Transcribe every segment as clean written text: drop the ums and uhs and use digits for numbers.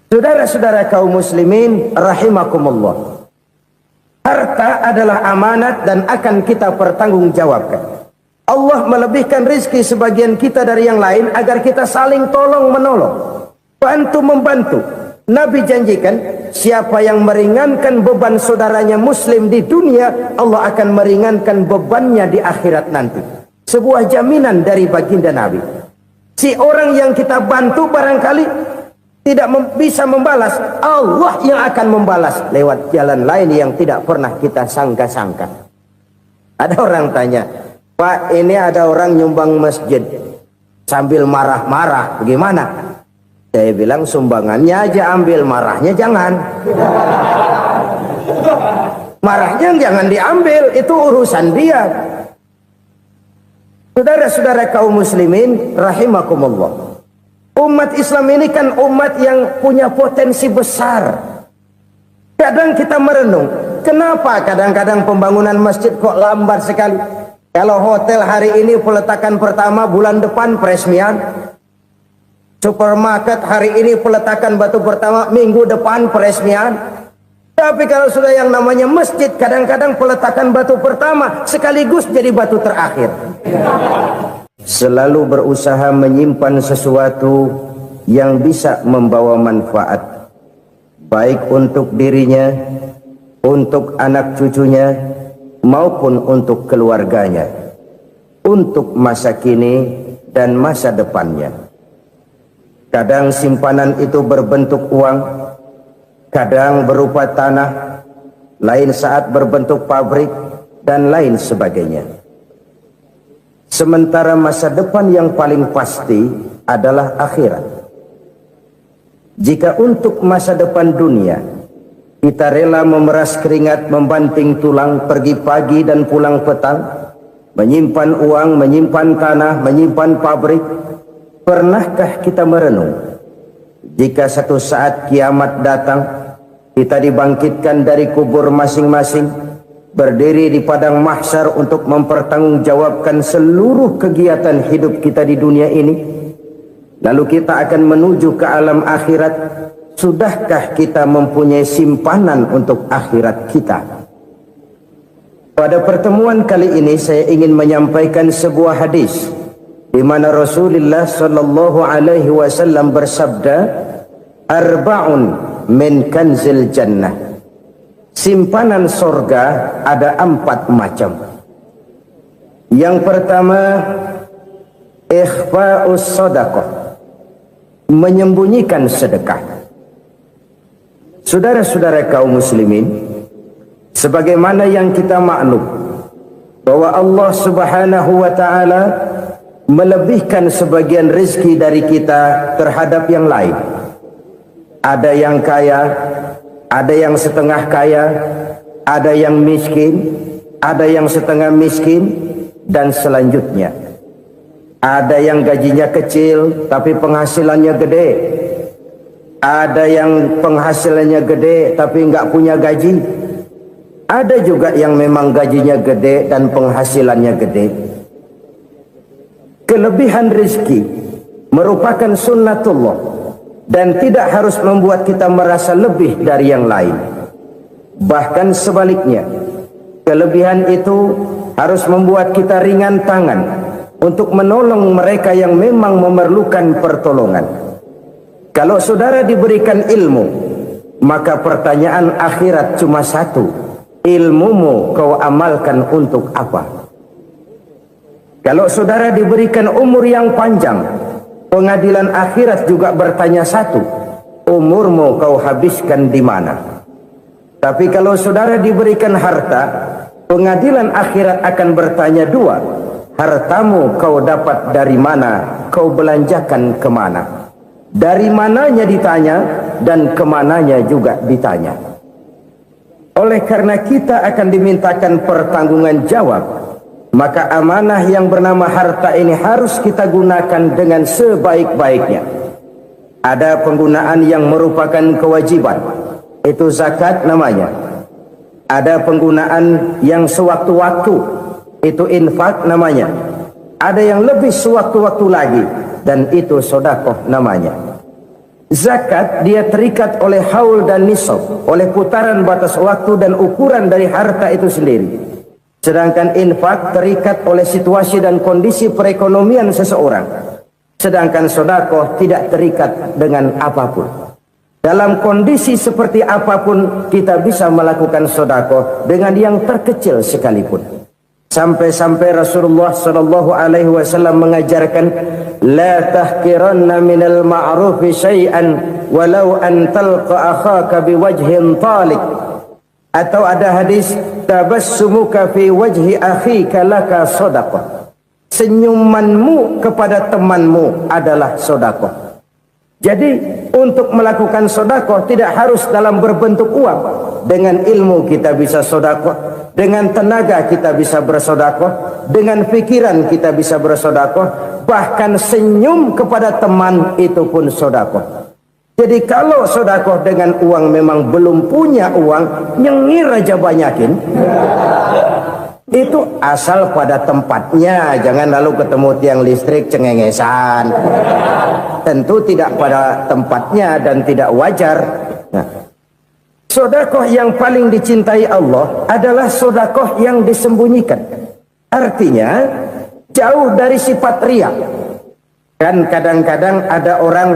Saudara-saudara kaum muslimin rahimakumullah, harta adalah amanat dan akan kita pertanggungjawabkan. Allah melebihkan rizki sebagian kita dari yang lain agar kita saling tolong menolong, bantu membantu. Nabi janjikan, siapa yang meringankan beban saudaranya muslim di dunia, Allah akan meringankan bebannya di akhirat nanti. Sebuah jaminan dari baginda Nabi. Si orang yang kita bantu barangkali tidak bisa membalas, Allah yang akan membalas lewat jalan lain yang tidak pernah kita sangka-sangka. Ada orang tanya, Pak, ini ada orang nyumbang masjid sambil marah-marah, bagaimana? Saya bilang, sumbangannya aja ambil, marahnya jangan. Marahnya jangan diambil, itu urusan dia. Saudara-saudara kaum muslimin rahimakumullah, umat Islam ini kan umat yang punya potensi besar. Kadang kita merenung, kenapa kadang-kadang pembangunan masjid kok lambat sekali? Kalau hotel hari ini peletakan pertama, bulan depan peresmian. Supermarket hari ini peletakan batu pertama, minggu depan peresmian. Tapi kalau sudah yang namanya masjid, kadang-kadang peletakan batu pertama sekaligus jadi batu terakhir. Selalu berusaha menyimpan sesuatu yang bisa membawa manfaat, baik untuk dirinya, untuk anak cucunya, maupun untuk keluarganya, untuk masa kini dan masa depannya. Kadang simpanan itu berbentuk uang, kadang berupa tanah, lain saat berbentuk pabrik, dan lain sebagainya. Sementara masa depan yang paling pasti adalah akhirat. Jika untuk masa depan dunia kita rela memeras keringat, membanting tulang, pergi pagi dan pulang petang, menyimpan uang, menyimpan tanah, menyimpan pabrik, pernahkah kita merenung jika satu saat kiamat datang, kita dibangkitkan dari kubur masing-masing, berdiri di padang mahsyar untuk mempertanggungjawabkan seluruh kegiatan hidup kita di dunia ini, lalu kita akan menuju ke alam akhirat. Sudahkah kita mempunyai simpanan untuk akhirat kita? Pada pertemuan kali ini saya ingin menyampaikan sebuah hadis di mana Rasulullah sallallahu alaihi wasallam bersabda, arba'un min kanzil jannah. Simpanan sorga ada 4 macam. Yang pertama, ikhfa'us sadaqah, menyembunyikan sedekah. Saudara-saudara kaum muslimin, sebagaimana yang kita maklum bahwa Allah Subhanahu wa taala melebihkan sebagian rezeki dari kita terhadap yang lain. Ada yang kaya, ada yang setengah kaya, ada yang miskin, ada yang setengah miskin, dan selanjutnya. Ada yang gajinya kecil tapi penghasilannya gede. Ada yang penghasilannya gede tapi nggak punya gaji. Ada juga yang memang gajinya gede dan penghasilannya gede. Kelebihan rezeki merupakan sunnatullah dan tidak harus membuat kita merasa lebih dari yang lain. Bahkan sebaliknya, kelebihan itu harus membuat kita ringan tangan untuk menolong mereka yang memang memerlukan pertolongan. Kalau saudara diberikan ilmu, maka pertanyaan akhirat cuma satu, ilmumu kau amalkan untuk apa? Kalau saudara diberikan umur yang panjang, pengadilan akhirat juga bertanya satu, umurmu kau habiskan di mana? Tapi kalau saudara diberikan harta, pengadilan akhirat akan bertanya dua, hartamu kau dapat dari mana, kau belanjakan kemana? Dari mananya ditanya dan kemananya juga ditanya. Oleh karena kita akan dimintakan pertanggungan jawab, maka amanah yang bernama harta ini harus kita gunakan dengan sebaik-baiknya. Ada penggunaan yang merupakan kewajiban, itu zakat namanya. Ada penggunaan yang sewaktu-waktu, itu infak namanya. Ada yang lebih sewaktu-waktu lagi, dan itu sedekah namanya. Zakat dia terikat oleh haul dan nisab, oleh putaran batas waktu dan ukuran dari harta itu sendiri. Sedangkan infak terikat oleh situasi dan kondisi perekonomian seseorang. Sedangkan sedekah tidak terikat dengan apapun. Dalam kondisi seperti apapun kita bisa melakukan sedekah dengan yang terkecil sekalipun. Sampai-sampai Rasulullah sallallahu alaihi wasallam mengajarkan, la tahqiranna minal ma'rufi syai'an walau an talqa akhaka biwajhin talik. Atau ada hadis, tabassumuka fi wajhi akhika laka shadaqah. Senyumanmu kepada temanmu adalah sedekah. Jadi untuk melakukan sedekah tidak harus dalam berbentuk uang. Dengan ilmu kita bisa sedekah, dengan tenaga kita bisa bersedekah, dengan pikiran kita bisa bersedekah, bahkan senyum kepada teman itu pun sedekah. Jadi kalau sedekah dengan uang memang belum punya uang, nyengir aja banyakin. Itu asal pada tempatnya, jangan lalu ketemu tiang listrik cengengesan. Tentu tidak pada tempatnya dan tidak wajar. Nah, sedekah yang paling dicintai Allah adalah sedekah yang disembunyikan. Artinya jauh dari sifat riya. Kan kadang-kadang ada orang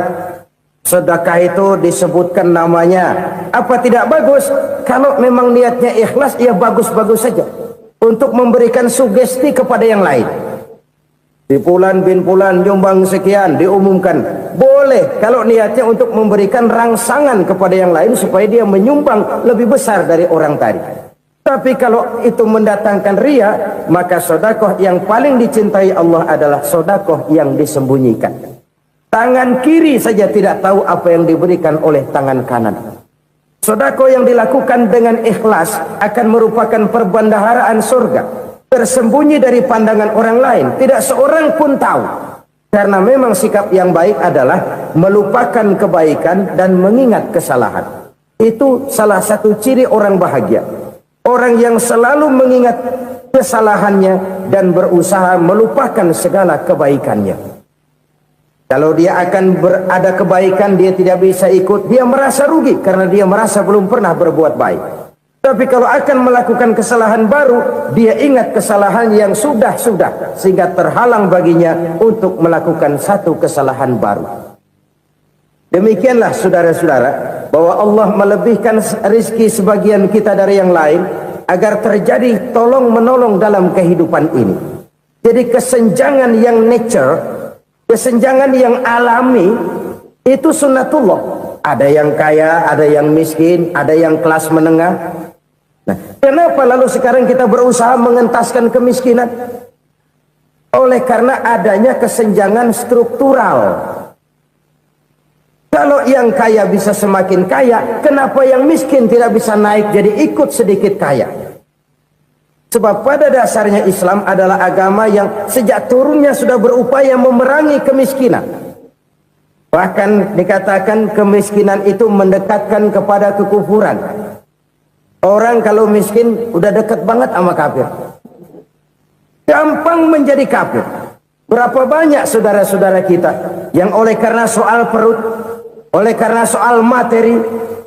sedekah itu disebutkan namanya. Apa tidak bagus? Kalau memang niatnya ikhlas, ya bagus-bagus saja. Untuk memberikan sugesti kepada yang lain. Di Fulan bin Fulan nyumbang sekian, diumumkan. Boleh kalau niatnya untuk memberikan rangsangan kepada yang lain supaya dia menyumbang lebih besar dari orang tadi. Tapi kalau itu mendatangkan riya, maka sedekah yang paling dicintai Allah adalah sedekah yang disembunyikan. Tangan kiri saja tidak tahu apa yang diberikan oleh tangan kanan. Sedekah yang dilakukan dengan ikhlas akan merupakan perbendaharaan surga, tersembunyi dari pandangan orang lain, tidak seorang pun tahu. Karena memang sikap yang baik adalah melupakan kebaikan dan mengingat kesalahan. Itu salah satu ciri orang bahagia. Orang yang selalu mengingat kesalahannya dan berusaha melupakan segala kebaikannya. Kalau dia akan berada kebaikan, dia tidak bisa ikut, dia merasa rugi karena dia merasa belum pernah berbuat baik. Tapi kalau akan melakukan kesalahan baru, dia ingat kesalahan yang sudah-sudah, sehingga terhalang baginya untuk melakukan satu kesalahan baru. Demikianlah saudara-saudara, bahwa Allah melebihkan rizki sebagian kita dari yang lain, agar terjadi tolong-menolong dalam kehidupan ini. Jadi kesenjangan yang nature, kesenjangan yang alami, itu sunnatullah. Ada yang kaya, ada yang miskin, ada yang kelas menengah. Nah, kenapa lalu sekarang kita berusaha mengentaskan kemiskinan? Oleh karena adanya kesenjangan struktural. Kalau yang kaya bisa semakin kaya, kenapa yang miskin tidak bisa naik jadi ikut sedikit kaya? Sebab pada dasarnya Islam adalah agama yang sejak turunnya sudah berupaya memerangi kemiskinan. Bahkan dikatakan kemiskinan itu mendekatkan kepada kekufuran. Orang kalau miskin udah dekat banget sama kafir. Gampang menjadi kafir. Berapa banyak saudara-saudara kita yang oleh karena soal perut, oleh karena soal materi,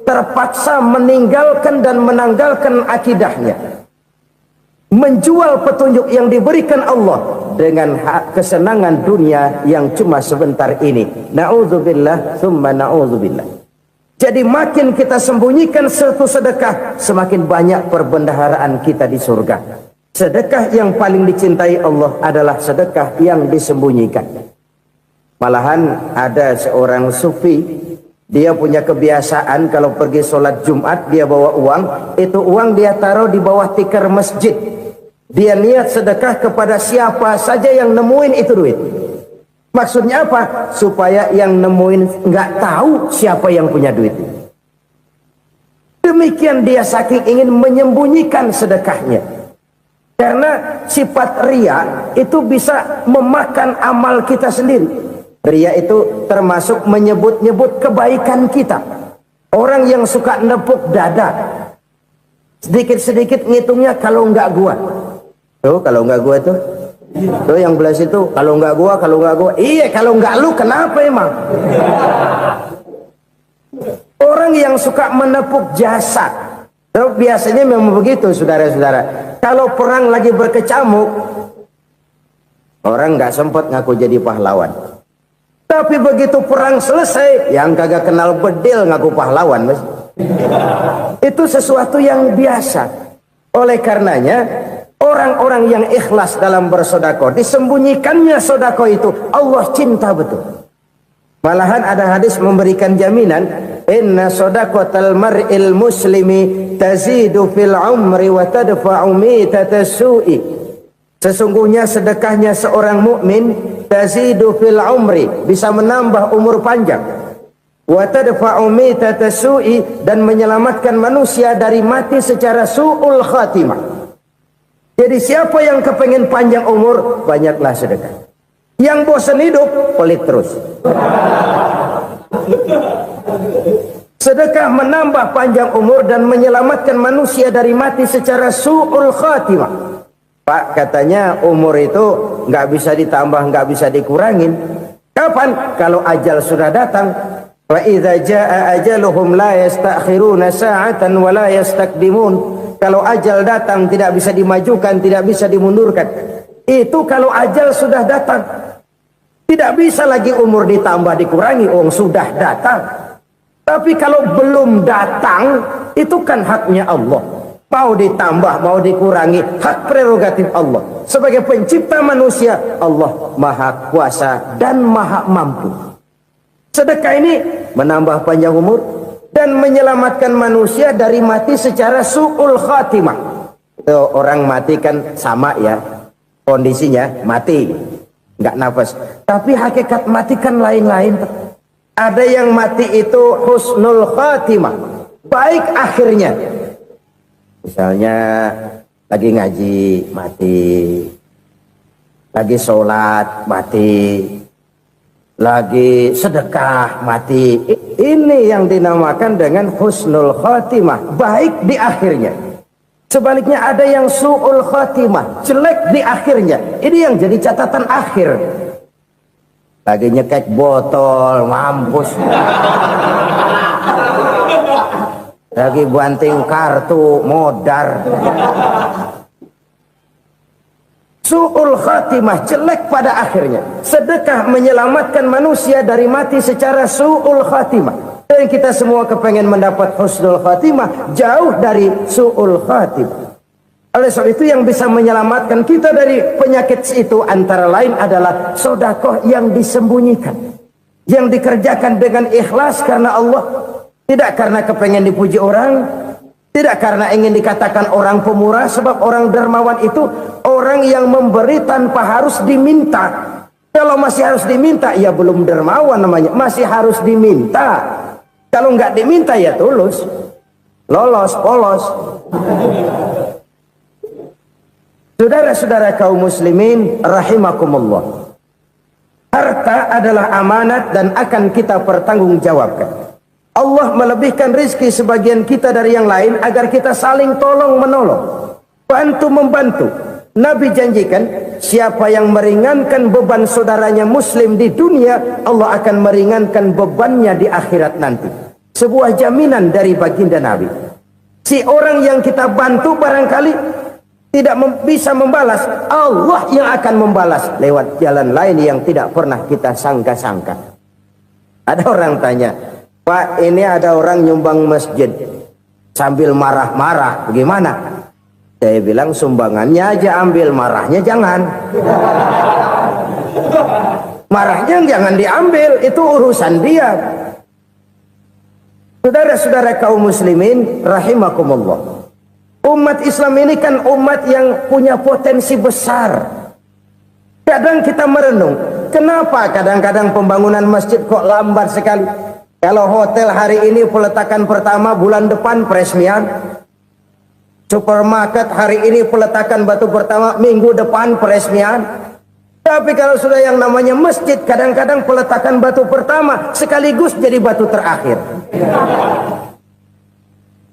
terpaksa meninggalkan dan menanggalkan akidahnya. Menjual petunjuk yang diberikan Allah dengan kesenangan dunia yang cuma sebentar ini. Na'udzubillah, thumma na'udzubillah. Jadi makin kita sembunyikan satu sedekah, semakin banyak perbendaharaan kita di surga. Sedekah yang paling dicintai Allah adalah sedekah yang disembunyikan. Malahan ada seorang sufi, dia punya kebiasaan kalau pergi sholat Jumat dia bawa uang, itu uang dia taruh di bawah tikar masjid. Dia niat sedekah kepada siapa saja yang nemuin itu duit. Maksudnya apa? Supaya yang nemuin nggak tahu siapa yang punya duit. Demikian dia saking ingin menyembunyikan sedekahnya. Karena sifat riya itu bisa memakan amal kita sendiri. Riya itu termasuk menyebut-nyebut kebaikan kita. Orang yang suka nepuk dada, sedikit-sedikit ngitungnya kalau nggak gua. Tuh kalau nggak gua tuh. Tuh yang belas itu kalau nggak gua, kalau nggak gua. Iya kalau nggak lu kenapa emang? Orang yang suka menepuk jasa. Biasanya memang begitu, saudara-saudara. Kalau perang lagi berkecamuk, orang nggak sempat ngaku jadi pahlawan. Tapi begitu perang selesai, yang kagak kenal bedil ngaku pahlawan, Mas. Itu sesuatu yang biasa. Oleh karenanya, orang-orang yang ikhlas dalam bersedekah, disembunyikannya sedekah itu Allah cinta betul. Malahan ada hadis memberikan jaminan, inna shadaqatal mar'il muslimi tazidu fil umri wa tadfa'u mitatas su'i. Sesungguhnya sedekahnya seorang mukmin tazidu fil umri, bisa menambah umur panjang, wa tadfa'u mitatas su'i, dan menyelamatkan manusia dari mati secara su'ul khatimah. Jadi siapa yang kepengen panjang umur, banyaklah sedekah. Yang bosan hidup, pelit terus. Sedekah menambah panjang umur dan menyelamatkan manusia dari mati secara su'ul khatimah. Pak, katanya umur itu nggak bisa ditambah, nggak bisa dikurangin. Kapan? Kalau ajal sudah datang. Wa idza jaa ajaluhum la yastakhiruna sa'atan wa la yastaqdimun. Kalau ajal datang tidak bisa dimajukan, tidak bisa dimundurkan. Itu kalau ajal sudah datang. Tidak bisa lagi umur ditambah dikurangi, sudah datang. Tapi kalau belum datang, itu kan haknya Allah. Mau ditambah, mau dikurangi, hak prerogatif Allah. Sebagai pencipta manusia, Allah maha kuasa dan maha mampu. Sedekah ini menambah panjang umur dan menyelamatkan manusia dari mati secara su'ul khatimah. Orang mati kan sama ya, kondisinya mati, nggak nafas. Tapi hakikat mati kan lain-lain. Ada yang mati itu husnul khatimah, baik akhirnya. Misalnya lagi ngaji mati, lagi sholat mati, lagi sedekah mati. Ini yang dinamakan dengan husnul khatimah, baik di akhirnya. Sebaliknya ada yang su'ul khatimah, jelek di akhirnya. Ini yang jadi catatan akhir. Lagi nyekek botol, mampus. Lagi banting kartu, modar. Su'ul khatimah, jelek pada akhirnya. Sedekah menyelamatkan manusia dari mati secara su'ul khatimah. Dan kita semua kepengen mendapat husnul khatimah, jauh dari su'ul khatimah. Oleh sebab itu yang bisa menyelamatkan kita dari penyakit itu antara lain adalah sedekah yang disembunyikan, yang dikerjakan dengan ikhlas karena Allah, tidak karena kepengen dipuji orang, tidak karena ingin dikatakan orang pemurah. Sebab orang dermawan itu orang yang memberi tanpa harus diminta. Kalau masih harus diminta, ya belum dermawan namanya, masih harus diminta. Kalau nggak diminta ya tulus, lolos, polos. Saudara-saudara kaum muslimin rahimakumullah, harta adalah amanat dan akan kita pertanggungjawabkan. Allah melebihkan rizki sebagian kita dari yang lain agar kita saling tolong menolong, bantu membantu. Nabi janjikan, siapa yang meringankan beban saudaranya muslim di dunia, Allah akan meringankan bebannya di akhirat nanti. Sebuah jaminan dari baginda Nabi. Si orang yang kita bantu barangkali tidak bisa membalas, Allah yang akan membalas lewat jalan lain yang tidak pernah kita sangka-sangka. Ada orang tanya, Pak, ini ada orang nyumbang masjid sambil marah-marah, bagaimana? Saya bilang sumbangannya aja ambil, marahnya jangan. Marahnya jangan diambil, itu urusan dia. Saudara-saudara kaum muslimin rahimakumullah, umat Islam ini kan umat yang punya potensi besar. Kadang kita merenung, kenapa kadang-kadang pembangunan masjid kok lambat sekali? Kalau hotel hari ini peletakan pertama, bulan depan peresmian. Supermarket hari ini peletakan batu pertama, minggu depan peresmian. Tapi kalau sudah yang namanya masjid, kadang-kadang peletakan batu pertama sekaligus jadi batu terakhir.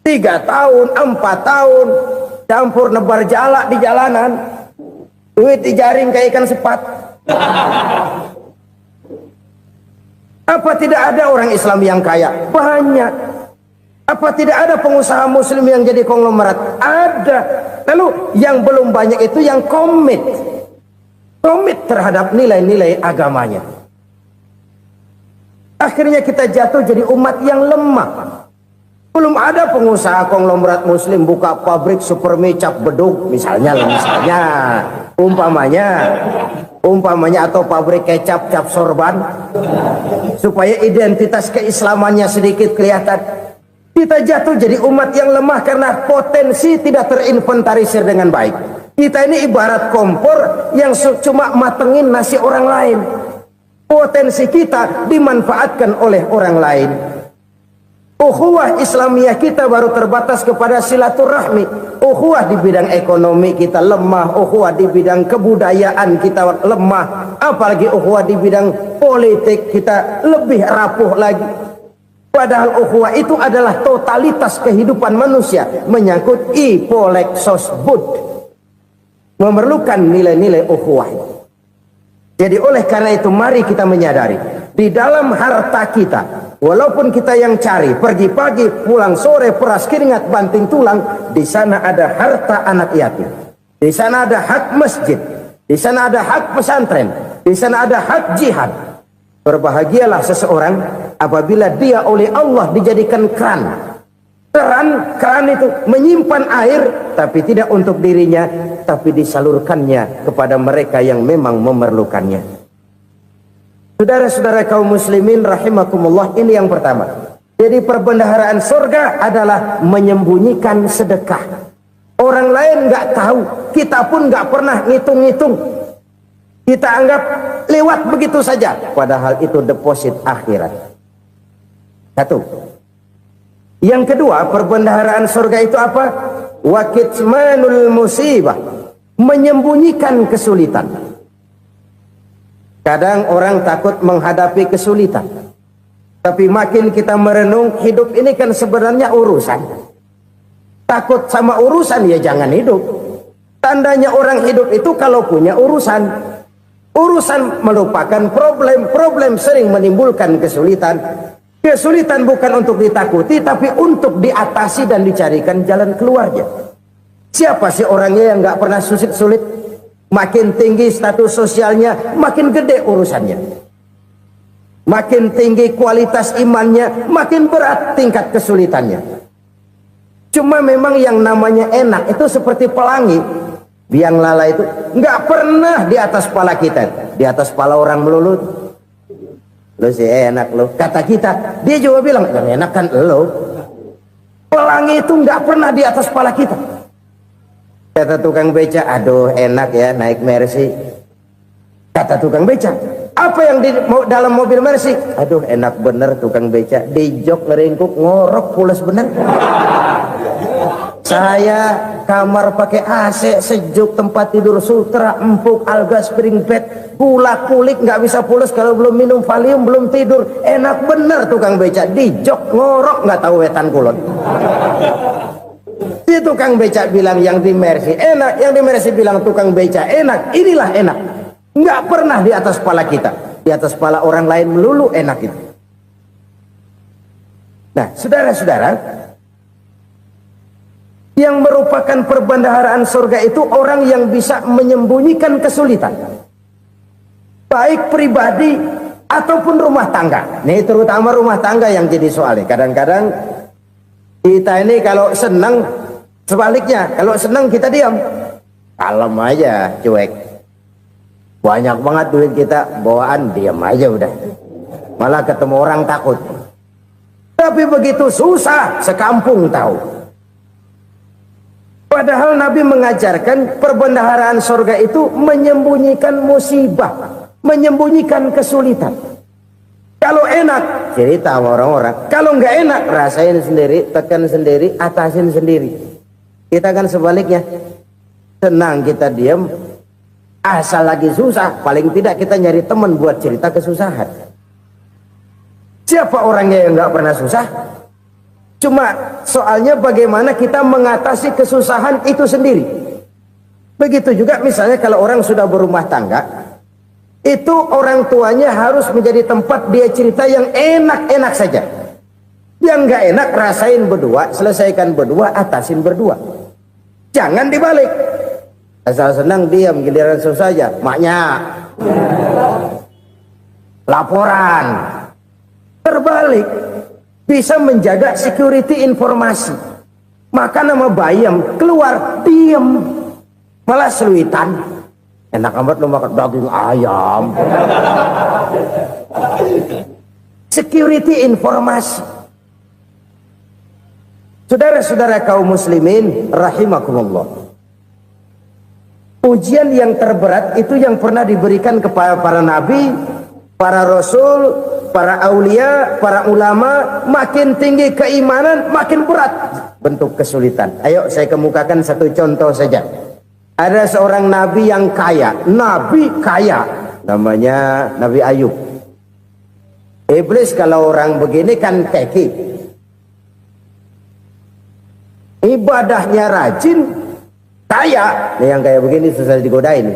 3 tahun, 4 tahun, campur nebar jalak di jalanan, duit dijaring kayak ikan sepat. Apa tidak ada orang Islam yang kaya? Banyak. Apa tidak ada pengusaha muslim yang jadi konglomerat? Ada. Lalu yang belum banyak itu yang komit terhadap nilai-nilai agamanya. Akhirnya kita jatuh jadi umat yang lemah. Belum ada pengusaha konglomerat muslim buka pabrik supermi cap beduk misalnya umpamanya atau pabrik kecap cap sorban supaya identitas keislamannya sedikit kelihatan. Kita jatuh jadi umat yang lemah karena potensi tidak terinventarisir dengan baik. Kita ini ibarat kompor yang cuma matengin nasi orang lain. Potensi kita dimanfaatkan oleh orang lain. Ukhuwah Islamiyah kita baru terbatas kepada silaturahmi. Ukhuwah di bidang ekonomi kita lemah, ukhuwah di bidang kebudayaan kita lemah, apalagi ukhuwah di bidang politik kita lebih rapuh lagi. Padahal ukhuwah itu adalah totalitas kehidupan manusia, menyangkut ipolek sosbud, memerlukan nilai-nilai ukhuwah. Jadi oleh karena itu mari kita menyadari di dalam harta kita, walaupun kita yang cari pergi pagi pulang sore peras keringat banting tulang, di sana ada harta anak yatim, di sana ada hak masjid, di sana ada hak pesantren, di sana ada hak jihad. Berbahagialah seseorang apabila dia oleh Allah dijadikan keran itu menyimpan air, tapi tidak untuk dirinya, tapi disalurkannya kepada mereka yang memang memerlukannya. Saudara-saudara kaum muslimin rahimakumullah, ini yang pertama. Jadi perbendaharaan surga adalah menyembunyikan sedekah. Orang lain nggak tahu, kita pun nggak pernah ngitung-ngitung. Kita anggap lewat begitu saja, padahal itu deposit akhirat. Satu. Yang kedua, perbendaharaan surga itu apa? Wa kitmanul musibah, menyembunyikan kesulitan. Kadang orang takut menghadapi kesulitan, tapi makin kita merenung, hidup ini kan sebenarnya urusan. Takut sama urusan ya jangan hidup. Tandanya orang hidup itu kalau punya urusan. Urusan melupakan problem sering menimbulkan kesulitan. Kesulitan bukan untuk ditakuti, tapi untuk diatasi dan dicarikan jalan keluarnya. Siapa sih orangnya yang nggak pernah sulit-sulit? Makin tinggi status sosialnya, makin gede urusannya. Makin tinggi kualitas imannya, makin berat tingkat kesulitannya. Cuma memang yang namanya enak itu seperti pelangi. Biang lala itu nggak pernah di atas kepala kita, di atas kepala orang melulu. Lo sih enak lo, kata kita. Dia juga bilang yang enak kan lo. Pelangi itu nggak pernah di atas kepala kita. Kata tukang beca, aduh enak ya naik Mercy. Kata tukang beca, apa yang di dalam mobil Mercy? Aduh enak bener tukang beca, di jok ngeringkuk ngorok pules bener. Saya kamar pakai AC sejuk, tempat tidur sutra empuk, alga spring bed, pula kulik nggak bisa pules kalau belum minum Valium, belum tidur. Enak bener tukang beca, di jok ngorok nggak tahu wetan kulon. Si tukang beca bilang yang di Mercy enak, yang di Mercy bilang tukang beca enak. Inilah enak, nggak pernah di atas kepala kita, di atas kepala orang lain melulu enak itu. Nah saudara-saudara, yang merupakan perbendaharaan surga itu orang yang bisa menyembunyikan kesulitan, baik pribadi ataupun rumah tangga. Nih terutama rumah tangga yang jadi soalnya. Kadang-kadang kita ini kalau senang, sebaliknya kalau senang kita diam, kalem aja, cuek. Banyak banget duit kita bawaan, diam aja udah. Malah ketemu orang takut. Tapi begitu susah, sekampung tahu. Padahal Nabi mengajarkan perbendaharaan surga itu menyembunyikan musibah, menyembunyikan kesulitan. Kalau enak, cerita sama orang-orang. Kalau nggak enak, rasain sendiri, tekan sendiri, atasin sendiri. Kita kan sebaliknya, senang kita diam, asal lagi susah, paling tidak kita nyari teman buat cerita kesusahan. Siapa orangnya yang nggak pernah susah? Cuma soalnya bagaimana kita mengatasi kesusahan itu sendiri. Begitu juga misalnya kalau orang sudah berumah tangga, itu orang tuanya harus menjadi tempat dia cerita yang enak-enak saja. Yang nggak enak rasain berdua, selesaikan berdua, atasin berdua. Jangan dibalik. Asal senang diam, giliran susah aja. Maknya laporan. Terbalik. Bisa menjaga security informasi. Maka nama bayam keluar diam. Malah seluitan. Enak amat lo makan daging ayam. Security informasi. Saudara-saudara kaum muslimin rahimakumullah. Ujian yang terberat itu yang pernah diberikan kepada para nabi, para rasul, para aulia, para ulama. Makin tinggi keimanan, makin berat bentuk kesulitan. Ayo saya kemukakan satu contoh saja. Ada seorang nabi yang kaya, nabi kaya, namanya Nabi Ayub. Iblis kalau orang begini kan keki. Ibadahnya rajin, kaya. Nih yang kayak begini susah digodain.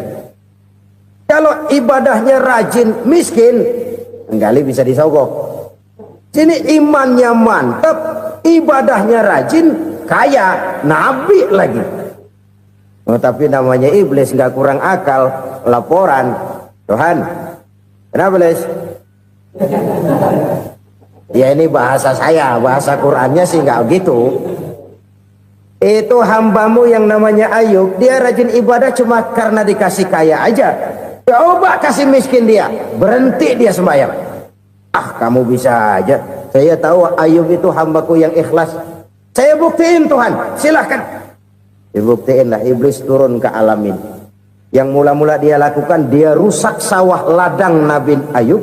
Kalau ibadahnya rajin, miskin, enggali bisa disogok. Sini imannya mantap, ibadahnya rajin, kaya, nabi lagi. Oh, tapi namanya iblis nggak kurang akal. Laporan, Tuhan, kenapa Les? Ya ini bahasa saya, bahasa Qurannya sih nggak gitu. Itu hambamu yang namanya Ayub, dia rajin ibadah cuma karena dikasih kaya aja. Coba kasih miskin dia, berhenti dia sembahyang. Ah, kamu bisa aja. Saya tahu Ayub itu hambaku yang ikhlas. Saya buktiin Tuhan, silahkan. Dibuktiin lah, iblis turun ke alamin. Yang mula-mula dia lakukan, dia rusak sawah ladang Nabi Ayub.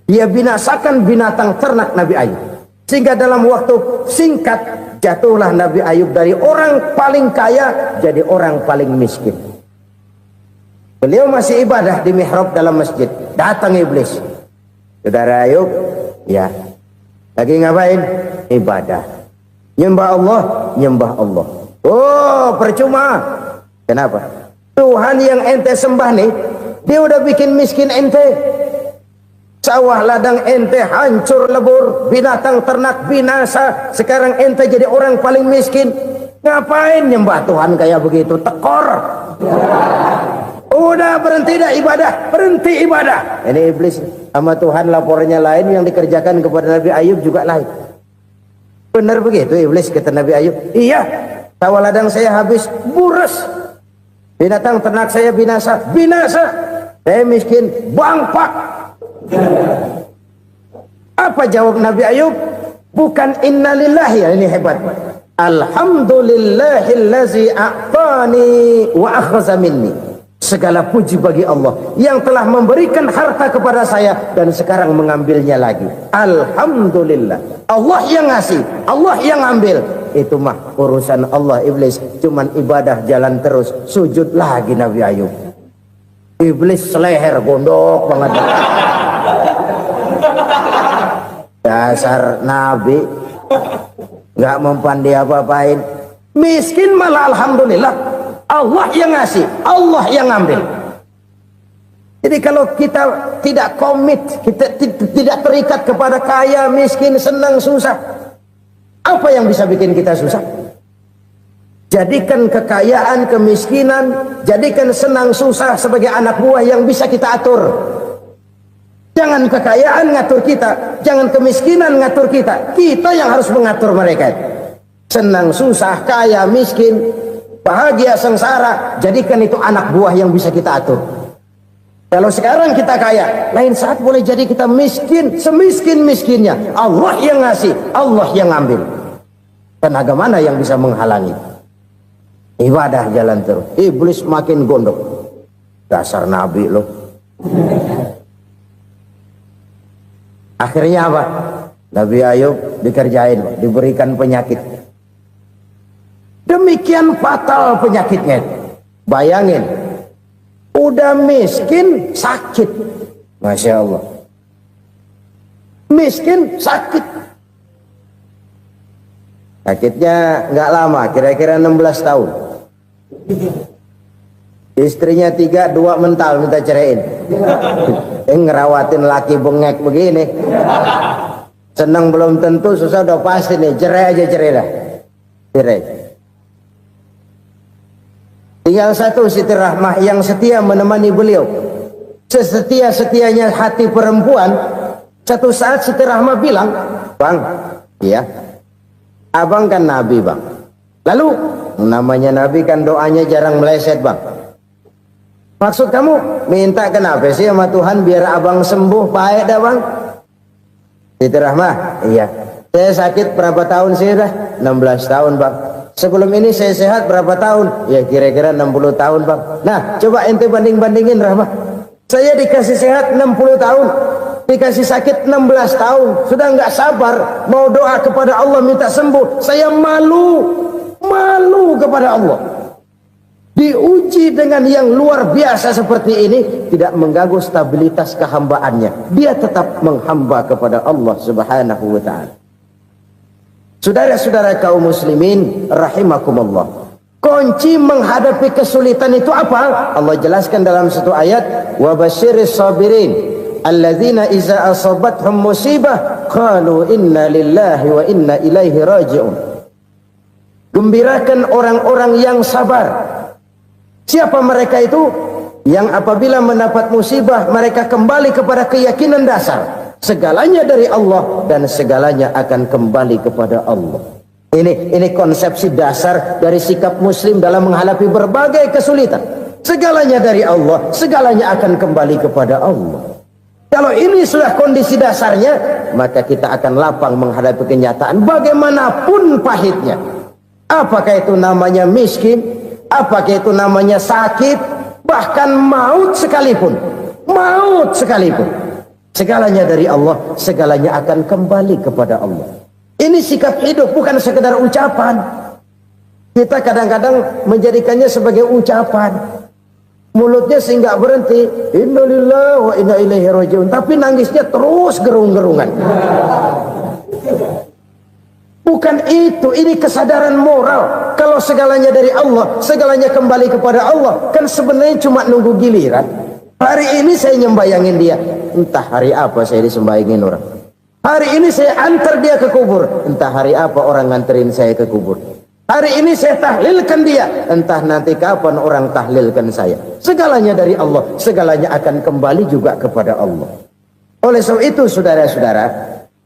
Dia binasakan binatang ternak Nabi Ayub. Sehingga dalam waktu singkat, jatuhlah Nabi Ayub dari orang paling kaya jadi orang paling miskin. Beliau masih ibadah di mihrab dalam masjid. Datang iblis. Saudara Ayub, ya. Lagi ngapain? Ibadah. Nyembah Allah, nyembah Allah. Oh, percuma. Kenapa? Tuhan yang ente sembah nih, dia udah bikin miskin ente. Sawah ladang ente hancur lebur, binatang ternak binasa. Sekarang ente jadi orang paling miskin. Ngapain nyembah Tuhan kayak begitu? Tekor. Udah berhenti dah ibadah, berhenti ibadah. Ini iblis sama Tuhan laporannya lain, yang dikerjakan kepada Nabi Ayub juga lain. Benar begitu iblis kata Nabi Ayub? Iya, sawah ladang saya habis, buras. Binatang ternak saya binasa, binasa. Saya miskin, bangpak. Apa jawab Nabi Ayub? Bukan innalillahi, ya ini hebat. Alhamdulillahillazi a'tani wa akhza minni. Segala puji bagi Allah yang telah memberikan harta kepada saya dan sekarang mengambilnya lagi. Alhamdulillah. Allah yang ngasih, Allah yang ambil. Itu mah urusan Allah. Iblis cuman ibadah jalan terus, sujud lagi Nabi Ayub. Iblis seleher gondok banget. Dasar Nabi nggak mempan dia apa-apain. Miskin malah alhamdulillah. Allah yang ngasih, Allah yang ngambil. Jadi kalau kita tidak komit, kita tidak terikat kepada kaya, miskin, senang, susah, apa yang bisa bikin kita susah? Jadikan kekayaan, kemiskinan, jadikan senang, susah sebagai anak buah yang bisa kita atur. Jangan kekayaan ngatur kita, jangan kemiskinan ngatur kita. Kita yang harus mengatur mereka. Senang, susah, kaya, miskin, bahagia, sengsara, jadikan itu anak buah yang bisa kita atur. Kalau sekarang kita kaya, lain saat boleh jadi kita miskin, semiskin-miskinnya. Allah yang ngasih, Allah yang ngambil. Tenaga mana yang bisa menghalangi? Ibadah jalan terus. Iblis makin gondok. Dasar Nabi loh. Akhirnya apa? Nabi Ayub dikerjain, diberikan penyakit. Demikian fatal penyakitnya. Bayangin, udah miskin sakit. Masya Allah. Miskin sakit. Sakitnya nggak lama, kira-kira 16 tahun. Istrinya 3, 2 mental minta ceraiin. Ngerawatin laki bengek begini. Senang belum tentu, susah udah pasti nih. Cerai aja, cerai dah. Cerai. Tinggal satu Siti Rahmah yang setia menemani beliau. Sesetia-setianya hati perempuan. Satu saat Siti Rahmah bilang, "Bang, iya, abang kan Nabi, Bang. Lalu, namanya Nabi kan doanya jarang meleset, Bang. Maksud kamu minta kenapa sih sama Tuhan biar abang sembuh, baik dah, Bang?" Siti Rahmah, iya. Saya sakit berapa tahun sih dah? 16 tahun, Bang. Sebelum ini saya sehat berapa tahun? Ya kira-kira 60 tahun, Bang. Nah, coba ente banding-bandingin, Rahmah. Saya dikasih sehat 60 tahun. Dikasih sakit 16 tahun. Sudah nggak sabar mau doa kepada Allah minta sembuh. Saya malu kepada Allah. Diuji dengan yang luar biasa seperti ini, tidak mengganggu stabilitas kehambaannya. Dia tetap menghamba kepada Allah Subhanahu wa ta'ala. Saudara-saudara kaum muslimin rahimakumullah, kunci menghadapi kesulitan itu apa? Allah jelaskan dalam satu ayat, wa basyiris sabirin alladzina iza asabathum musibah qalu inna lillahi wa inna ilaihi raji'un. Gembirakan orang-orang yang sabar. Siapa mereka itu? Yang apabila mendapat musibah mereka kembali kepada keyakinan dasar, segalanya dari Allah dan segalanya akan kembali kepada Allah. Ini konsepsi dasar dari sikap muslim dalam menghadapi berbagai kesulitan. Segalanya dari Allah, segalanya akan kembali kepada Allah. Kalau ini sudah kondisi dasarnya, maka kita akan lapang menghadapi kenyataan bagaimanapun pahitnya. Apakah itu namanya miskin? Apakah itu namanya sakit? Bahkan maut sekalipun. Maut sekalipun. Segalanya dari Allah, segalanya akan kembali kepada Allah. Ini sikap hidup, bukan sekedar ucapan. Kita kadang-kadang menjadikannya sebagai ucapan. Mulutnya sehingga berhenti, innalillahi wa inna ilaihi raji'un, tapi nangisnya terus gerung-gerungan. Bukan itu, ini kesadaran moral. Kalau segalanya dari Allah, segalanya kembali kepada Allah, kan sebenarnya cuma nunggu giliran. Hari ini saya nyembayangin dia, entah hari apa saya disembayangin orang. Hari ini saya antar dia ke kubur, entah hari apa orang nganterin saya ke kubur. Hari ini saya tahlilkan dia, entah nanti kapan orang tahlilkan saya. Segalanya dari Allah, segalanya akan kembali juga kepada Allah. Oleh sebab itu saudara-saudara,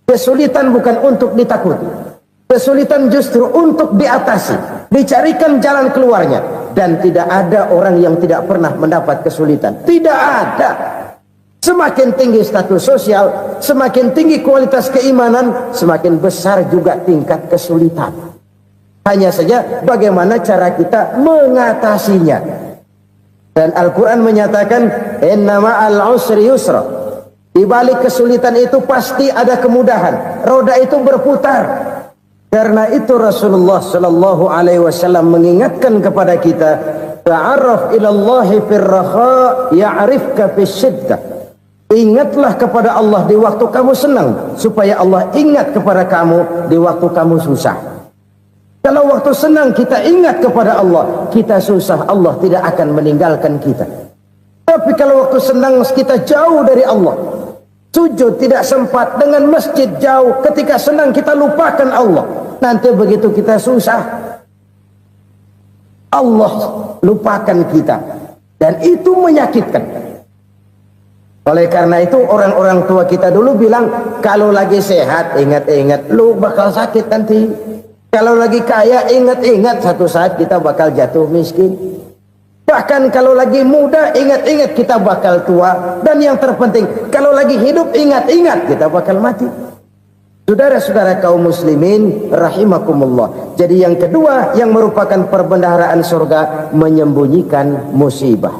kesulitan bukan untuk ditakuti. Kesulitan justru untuk diatasi, dicarikan jalan keluarnya. Dan tidak ada orang yang tidak pernah mendapat kesulitan. Tidak ada. Semakin tinggi status sosial, semakin tinggi kualitas keimanan, semakin besar juga tingkat kesulitan. Hanya saja bagaimana cara kita mengatasinya. Dan Al-Quran menyatakan, inna ma'al usri yusra. Di balik kesulitan itu pasti ada kemudahan. Roda itu berputar. Karena itu Rasulullah sallallahu alaihi wasallam mengingatkan kepada kita, ta'arraf ila Allah fir raha ya'rifka fis syiddah. Ingatlah kepada Allah di waktu kamu senang, supaya Allah ingat kepada kamu di waktu kamu susah. Kalau waktu senang kita ingat kepada Allah, kita susah, Allah tidak akan meninggalkan kita. Tapi kalau waktu senang kita jauh dari Allah, sujud tidak sempat, dengan masjid jauh, ketika senang kita lupakan Allah. Nanti begitu kita susah, Allah lupakan kita. Dan itu menyakitkan. Oleh karena itu orang-orang tua kita dulu bilang, kalau lagi sehat ingat-ingat lu bakal sakit nanti. Kalau lagi kaya ingat-ingat satu saat kita bakal jatuh miskin. Bahkan kalau lagi muda ingat-ingat kita bakal tua. Dan yang terpenting, kalau lagi hidup ingat-ingat kita bakal mati. Saudara-saudara kaum muslimin rahimakumullah. Jadi yang kedua yang merupakan perbendaharaan surga, menyembunyikan musibah.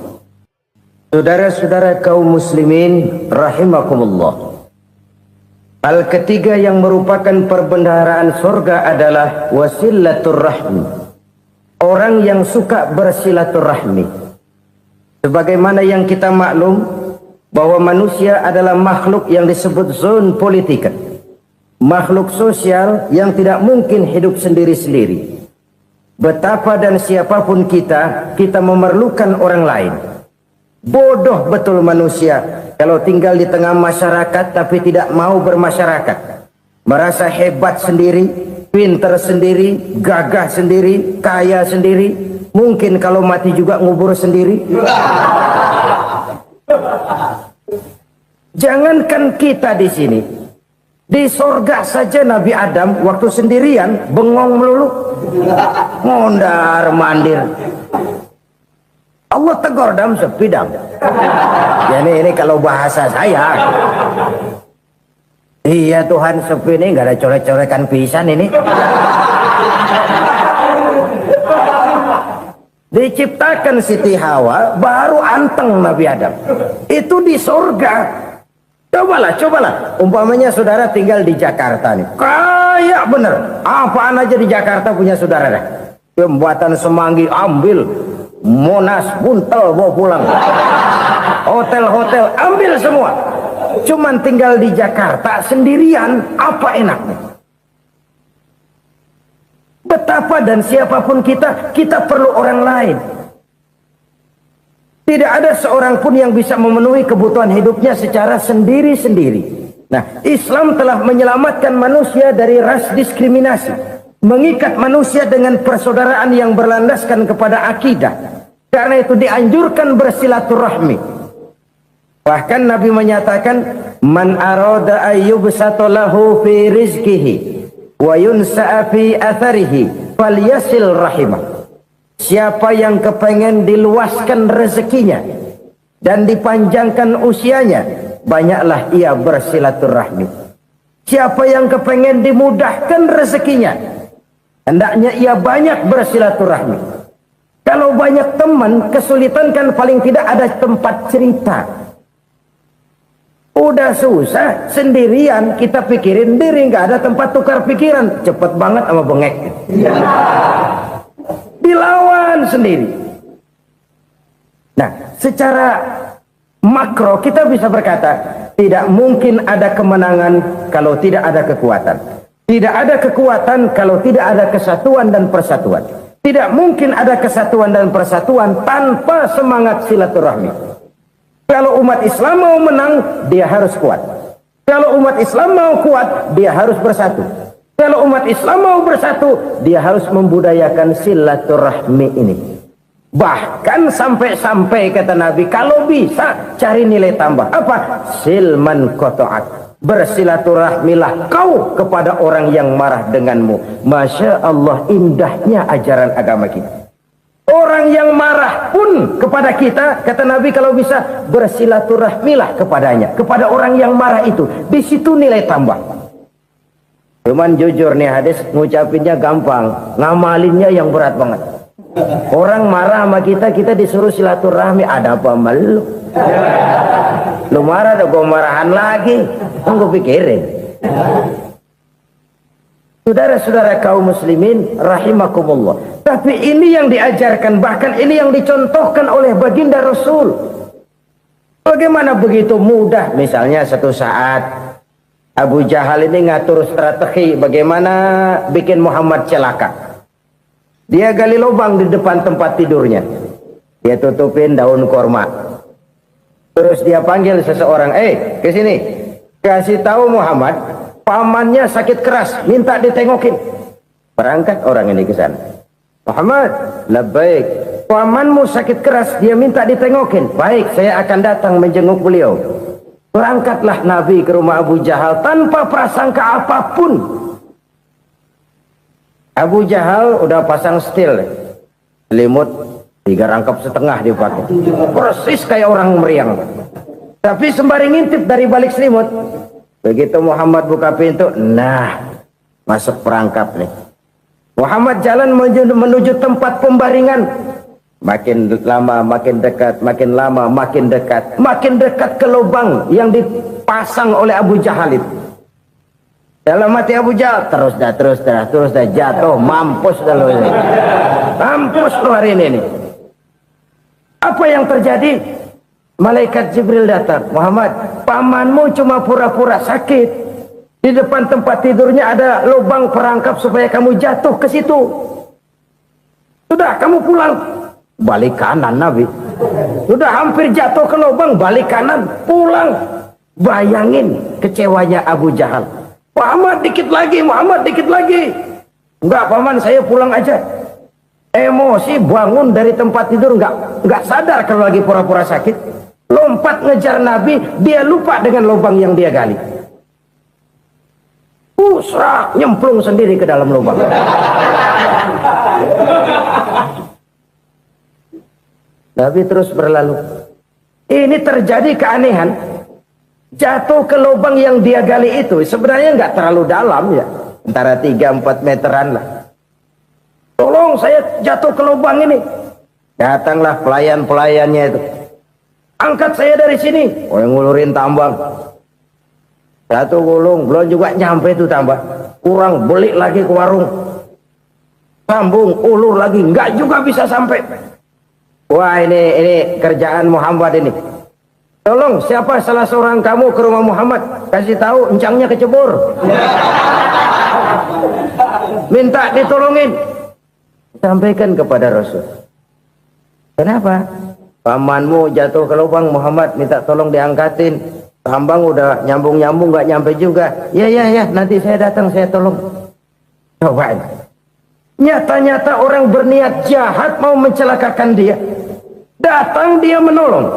Saudara-saudara kaum muslimin rahimakumullah. Hal ketiga yang merupakan perbendaharaan surga adalah wasilatur rahmi. Orang yang suka bersilaturahmi. Sebagaimana yang kita maklum bahwa manusia adalah makhluk yang disebut zon politika. Makhluk sosial yang tidak mungkin hidup sendiri-sendiri. Betapa dan siapapun kita memerlukan orang lain. Bodoh betul manusia kalau tinggal di tengah masyarakat tapi tidak mau bermasyarakat. merasa hebat sendiri, pinter sendiri, gagah sendiri, kaya sendiri. Mungkin kalau mati juga ngubur sendiri. Jangankan kita di sini, di sorga saja Nabi Adam waktu sendirian bengong melulu, mondar mandir. Allah tegur dam sepi dam. Jadi ini kalau bahasa saya. Iya Tuhan, sepi ini nggak ada coret-corekan pisan ini. Diciptakan Siti Hawa, baru anteng Nabi Adam. Itu di surga. Cobalah. Umpamanya saudara tinggal di Jakarta nih. Kayak bener. Apaan aja di Jakarta punya saudara dah. Pembuatan Semanggi ambil. Monas, Buntel bawa pulang. Hotel-hotel ambil semua. Cuman tinggal di Jakarta sendirian, apa enaknya? Betapa dan siapapun kita perlu orang lain. Tidak ada seorang pun yang bisa memenuhi kebutuhan hidupnya secara sendiri-sendiri. Nah, Islam telah menyelamatkan manusia dari ras diskriminasi, mengikat manusia dengan persaudaraan yang berlandaskan kepada akidah. Karena itu dianjurkan bersilaturahmi. Bahkan Nabi menyatakan, man arada ayyubsata lahu fi rizqihi wa yunsa'a fi atharihi falyasil rahimah. Siapa yang kepengen diluaskan rezekinya dan dipanjangkan usianya, banyaklah ia bersilaturahmi. Siapa yang kepengen dimudahkan rezekinya, hendaknya ia banyak bersilaturahmi. Kalau banyak teman, kesulitan kan paling tidak ada tempat cerita. Udah susah, sendirian kita pikirin diri, nggak ada tempat tukar pikiran. Cepet banget sama bengek. Dilawan sendiri. Nah, secara makro kita bisa berkata, tidak mungkin ada kemenangan kalau tidak ada kekuatan. Tidak ada kekuatan kalau tidak ada kesatuan dan persatuan. Tidak mungkin ada kesatuan dan persatuan tanpa semangat silaturahmi. Kalau umat Islam mau menang, dia harus kuat. Kalau umat Islam mau kuat, dia harus bersatu. Kalau umat Islam mau bersatu, dia harus membudayakan silaturahmi ini. Bahkan sampai-sampai kata Nabi, kalau bisa cari nilai tambah. Apa? Silman qata'at. Bersilaturahmilah kau kepada orang yang marah denganmu. Masya Allah, indahnya ajaran agama kita. Orang yang marah pun kepada kita, kata Nabi, kalau bisa bersilaturahmilah kepadanya, kepada orang yang marah itu. Di situ nilai tambah. Cuman jujur nih hadis, ngucapinnya gampang, ngamalinnya yang berat banget. Orang marah sama kita, kita disuruh silaturahmi, ada apa malu? Lu marah tuh, gue marahan lagi, gue pikirin. Saudara-saudara kaum muslimin rahimakumullah. Tapi ini yang diajarkan, bahkan ini yang dicontohkan oleh baginda Rasul. Bagaimana begitu mudah, misalnya satu saat Abu Jahal ini ngatur strategi bagaimana bikin Muhammad celaka. Dia gali lubang di depan tempat tidurnya. Dia tutupin daun korma. Terus dia panggil seseorang, ke sini. Kasih tahu Muhammad, pamannya sakit keras, minta ditengokin. Berangkat orang ini ke sana. Muhammad, labbaik. Pamanmu sakit keras, dia minta ditengokin. Baik, saya akan datang menjenguk beliau. Berangkatlah Nabi ke rumah Abu Jahal tanpa prasangka apapun. Abu Jahal udah pasang setil, selimut 3 rangkap setengah dipakai, persis kayak orang meriang. Tapi sembari ngintip dari balik selimut, begitu Muhammad buka pintu, nah masuk perangkap nih. Muhammad jalan menuju tempat pembaringan. Makin lama makin dekat, makin lama makin dekat, makin dekat ke lubang yang dipasang oleh Abu Jahal itu. Dalam hati Abu Jahal, terus dah jatuh, mampus dah lo ini. Mampus lo hari ini nih. Apa yang terjadi? Malaikat Jibril datang. Muhammad, pamanmu cuma pura-pura sakit. Di depan tempat tidurnya ada lubang perangkap supaya kamu jatuh ke situ. Sudah, kamu pulang. Balik kanan Nabi. Sudah hampir jatuh ke lubang, balik kanan, pulang. Bayangin kecewanya Abu Jahal. Muhammad dikit lagi, Muhammad dikit lagi. Enggak paman, saya pulang aja. Emosi bangun dari tempat tidur, enggak sadar kalau lagi pura-pura sakit. Lompat ngejar Nabi, dia lupa dengan lubang yang dia gali. Serak, nyemplung sendiri ke dalam lubang. Nabi terus berlalu. Ini terjadi keanehan. Jatuh ke lubang yang dia gali itu sebenarnya nggak terlalu dalam ya, antara 3-4 meteran lah. Tolong saya jatuh ke lubang ini. Datanglah pelayan-pelayannya itu. Angkat saya dari sini. Oh, yang ngulurin tambang. Satu gulung, belum juga nyampe itu tambah. Kurang, beli lagi ke warung. Sambung, ulur lagi, nggak juga bisa sampai. Wah, ini kerjaan Muhammad ini. Tolong, siapa salah seorang kamu ke rumah Muhammad, kasih tahu encangnya kecebur. Minta ditolongin. Sampaikan kepada Rasul. Kenapa? Pamanmu jatuh ke lubang, Muhammad minta tolong diangkatin. Tambang udah nyambung-nyambung nggak nyampe juga. Ya, nanti saya datang, saya tolong. Coba. Nyata-nyata orang berniat jahat mau mencelakakan dia. Datang dia menolong.